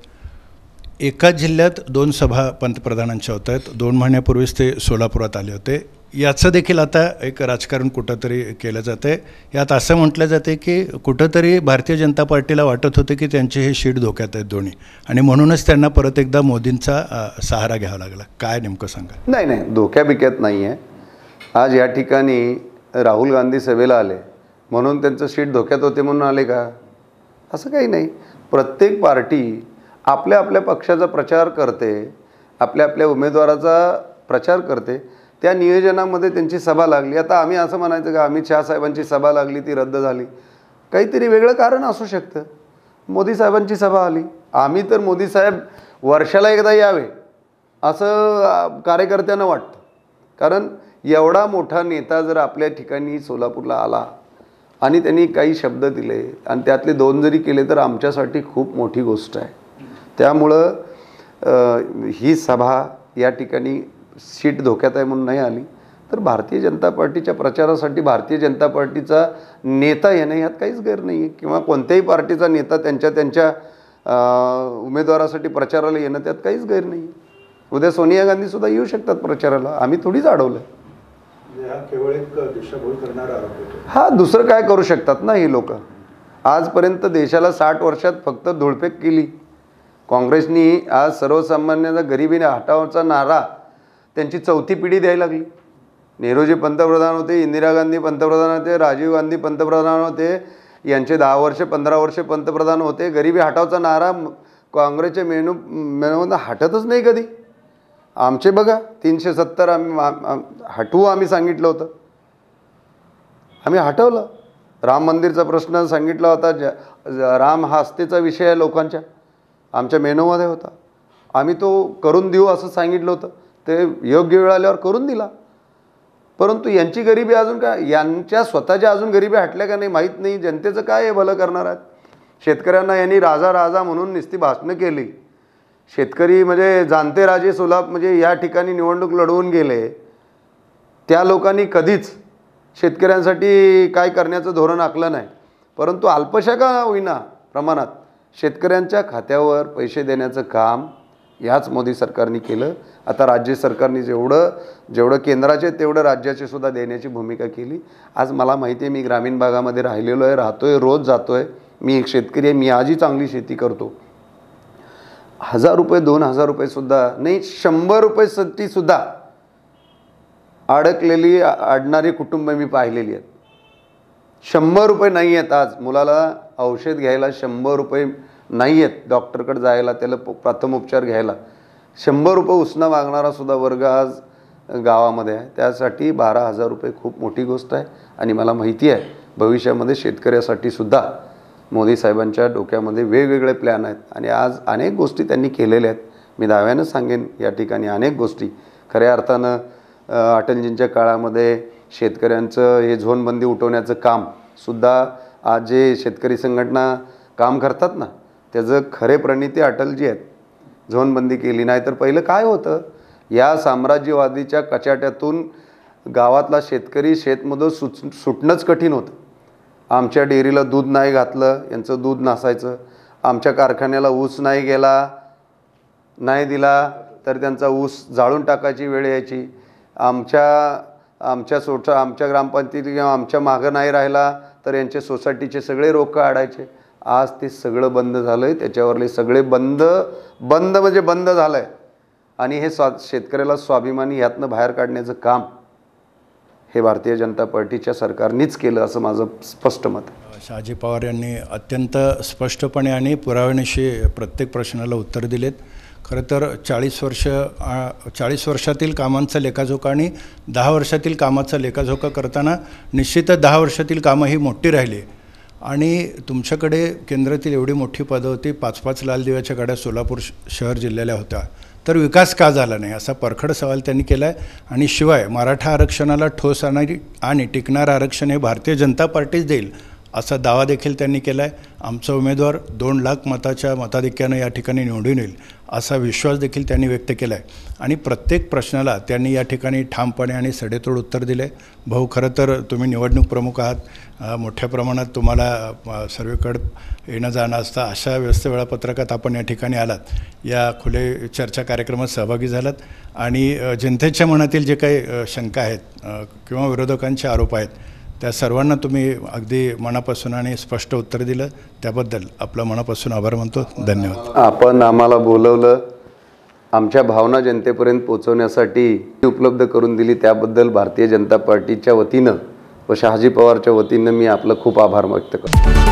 एकाच जिल्ह्यात 2 सभा पंतप्रधानांच्या होत आहेत. 2 महिन्यापूर्वीच ते सोलापुरात आले होते. याचं देखील आता एक राजकारण कुठंतरी केलं जातं आहे. यात असं म्हटलं जाते की कुठंतरी भारतीय जनता पार्टीला वाटत होते की त्यांचे हे शीट धोक्यात आहेत दोन्ही आणि म्हणूनच त्यांना परत एकदा मोदींचा सहारा घ्यावा लागला. काय नेमकं सांगा? नाही, धोक्याबिक्यात नाही आहे. आज या ठिकाणी राहुल गांधी सभेला आले म्हणून त्यांचं शीट धोक्यात होते म्हणून आले का? असं काही नाही. प्रत्येक पार्टी आपल्या आपल्या पक्षाचा प्रचार करते, आपल्या आपल्या उमेदवाराचा प्रचार करते. त्या नियोजनामध्ये त्यांची सभा लागली. आता आम्ही असं म्हणायचं का अमित शहा साहेबांची सभा लागली ती रद्द झाली? काहीतरी वेगळं कारण असू शकतं. मोदी साहेबांची सभा आली. आम्ही तर मोदी साहेब वर्षाला एकदा यावे असं कार्यकर्त्यांना वाटतं. कारण एवढा मोठा नेता जर आपल्या ठिकाणी सोलापूरला आला आणि त्यांनी काही शब्द दिले आणि त्यातले 2 जरी केले तर आमच्यासाठी खूप मोठी गोष्ट आहे. त्यामुळं ही सभा या ठिकाणी सीट धोक्यात आहे म्हणून नाही आली तर भारतीय जनता पार्टीच्या प्रचारासाठी भारतीय जनता पार्टीचा नेता येणं यात काहीच गैर नाही आहे. किंवा कोणत्याही पार्टीचा नेता त्यांच्या उमेदवारासाठी प्रचाराला येणं त्यात काहीच गैर नाही. उद्या सोनिया गांधीसुद्धा येऊ शकतात प्रचाराला, आम्ही थोडीच अडवलं. हा केवळ एक दिशाभूल करणारा आरोप होतो. हा दुसरं काय करू शकतात ना ही लोक. आजपर्यंत देशाला 60 वर्षात फक्त धुळफेक केली. काँग्रेसनी आज सर्वसामान्यांचा गरिबीने हटावचा नारा त्यांची 4थी पिढी द्यायला लागली. नेहरूजी पंतप्रधान होते, इंदिरा गांधी पंतप्रधान होते, राजीव गांधी पंतप्रधान होते, यांचे 10 वर्ष 15 वर्ष पंतप्रधान होते. गरिबी हटावचा नारा काँग्रेसच्या मेनूमध्ये हटतच नाही कधी. आमचे बघा 370 आम्ही सांगितलं होतं, आम्ही हटवलं. राम मंदिरचा प्रश्न सांगितला होता, राम हा आस्थेचा विषय आहे लोकांच्या, आमच्या मेनूमध्ये होता. आम्ही तो करून देऊ असं सांगितलं होतं, ते योग्य वेळ आल्यावर करून दिला. परंतु यांची गरिबी अजून काय, यांच्या स्वतःच्या अजून गरिबी हटल्या का नाही माहीत नाही. जनतेचं काय हे भलं करणार आहेत. शेतकऱ्यांना यांनी राजा राजा म्हणून नुसती भाषणं केली. शेतकरी म्हणजे जाणते राजे सुलाभ म्हणजे या ठिकाणी निवडणूक लढवून गेले. त्या लोकांनी कधीच शेतकऱ्यांसाठी काय करण्याचं धोरण आखलं नाही. परंतु अल्पशा का होईना प्रमाणात शेतकऱ्यांच्या खात्यावर पैसे देण्याचं काम याच मोदी सरकारने केलं. आता राज्य सरकारने जेवढं केंद्राचे तेवढं राज्याचे सुद्धा देण्याची भूमिका केली. आज मला माहिती आहे, मी ग्रामीण भागामध्ये राहिलेलो आहे, राहतोय, रोज जातोय. मी एक शेतकरी आहे, मी आजही चांगली शेती करतो. 1000 रुपये 2000 रुपयेसुद्धा नाही, 100 रुपयेसाठी सुद्धा अडकलेली अडणारी कुटुंब मी पाहिलेली आहेत. 100 रुपये नाही आहेत. आज मुलाला औषध घ्यायला 100 रुपये नाही आहेत. डॉक्टरकडे जायला, त्याला प्रथमोपचार घ्यायला 100 रुपये उसणं मागणारा सुद्धा वर्ग आज गावामध्ये आहे. त्यासाठी 12,000 रुपये खूप मोठी गोष्ट आहे. आणि मला माहिती आहे भविष्यामध्ये शेतकऱ्यासाठी सुद्धा मोदी साहेबांच्या डोक्यामध्ये वेगवेगळे प्लॅन आहेत. आणि आज अनेक गोष्टी त्यांनी केलेल्या आहेत. मी दाव्यानं सांगेन या ठिकाणी अनेक गोष्टी खऱ्या अर्थानं अटलजींच्या काळामध्ये शेतकऱ्यांचं हे झोनबंदी उठवण्याचं कामसुद्धा आज जे शेतकरी संघटना काम करतात ना, त्याचं खरे प्रणेते अटलजी आहेत. झोनबंदी केली नाही तर पहिलं काय होतं, या साम्राज्यवादीच्या कचाट्यातून गावातला शेतकरी शेतमधून सुटणंच कठीण होतं. आमच्या डेअरीला दूध नाही घातलं, यांचं दूध नसायचं. आमच्या कारखान्याला ऊस नाही गेला, नाही दिला तर त्यांचा ऊस जाळून टाकायची वेळ यायची. आमच्या ग्रामपंचायती किंवा आमच्या मागं नाही राहिला तर यांचे सोसायटीचे सगळे रोकं आडायचे. आज ते सगळं बंद झालं आहे. त्याच्यावरले सगळे बंद म्हणजे बंद झालं आहे. आणि हे शेतकऱ्याला स्वाभिमानी यातनं बाहेर काढण्याचं काम हे भारतीय जनता पार्टीच्या सरकारनेच केलं असं माझं स्पष्ट मत आहे. शहाजी पवार यांनी अत्यंत स्पष्टपणे आणि पुराव्यानिशी प्रत्येक प्रश्नाला उत्तर दिलेत. खरं तर 40 वर्षातील कामांचा लेखाजोखा आणि 10 वर्षातील कामाचा लेखाजोखा करताना निश्चितच 10 वर्षातील कामं ही मोठी राहिली. आणि तुमच्याकडे केंद्रातील एवढी मोठी पदं होती, 5-5 लाल दिव्याच्या गाड्या सोलापूर शहर जिल्ह्याला होत्या, तर विकास का झाला नाही असा परखड सवाल त्यांनी केला आहे. आणि शिवाय मराठा आरक्षणाला ठोस आणि टिकणारं आरक्षण हे भारतीय जनता पार्टीच देईल असा दावा देखील त्यांनी केला आहे. आमचा उमेदवार 2 लाख मताच्या मताधिक्यानं या ठिकाणी निवडून येईल असा विश्वास देखील त्यांनी व्यक्त केला आहे. आणि प्रत्येक प्रश्नाला त्यांनी या ठिकाणी ठामपणे आणि सडेतोड उत्तर दिले. भाऊ, खरं तर तुम्ही निवडणूक प्रमुख आहात, मोठ्या प्रमाणात तुम्हाला सर्वेकडे येणं जाणं असतं. अशा व्यस्त वेळापत्रकात आपण या ठिकाणी आलात, या खुले चर्चा कार्यक्रमात सहभागी झालात आणि जनतेच्या मनातील जे काही शंका आहेत किंवा विरोधकांचे आरोप आहेत त्या सर्वांना तुम्ही अगदी मनापासून आणि स्पष्ट उत्तर दिलं, त्याबद्दल आपलं मनापासून आभार मानतो. धन्यवाद. आपण आम्हाला बोलवलं, आमच्या भावना जनतेपर्यंत पोहोचवण्यासाठी उपलब्ध करून दिली, त्याबद्दल भारतीय जनता पार्टीच्या वतीनं व शहाजी पवारच्या वतीनं मी आपलं खूप आभार व्यक्त करतो.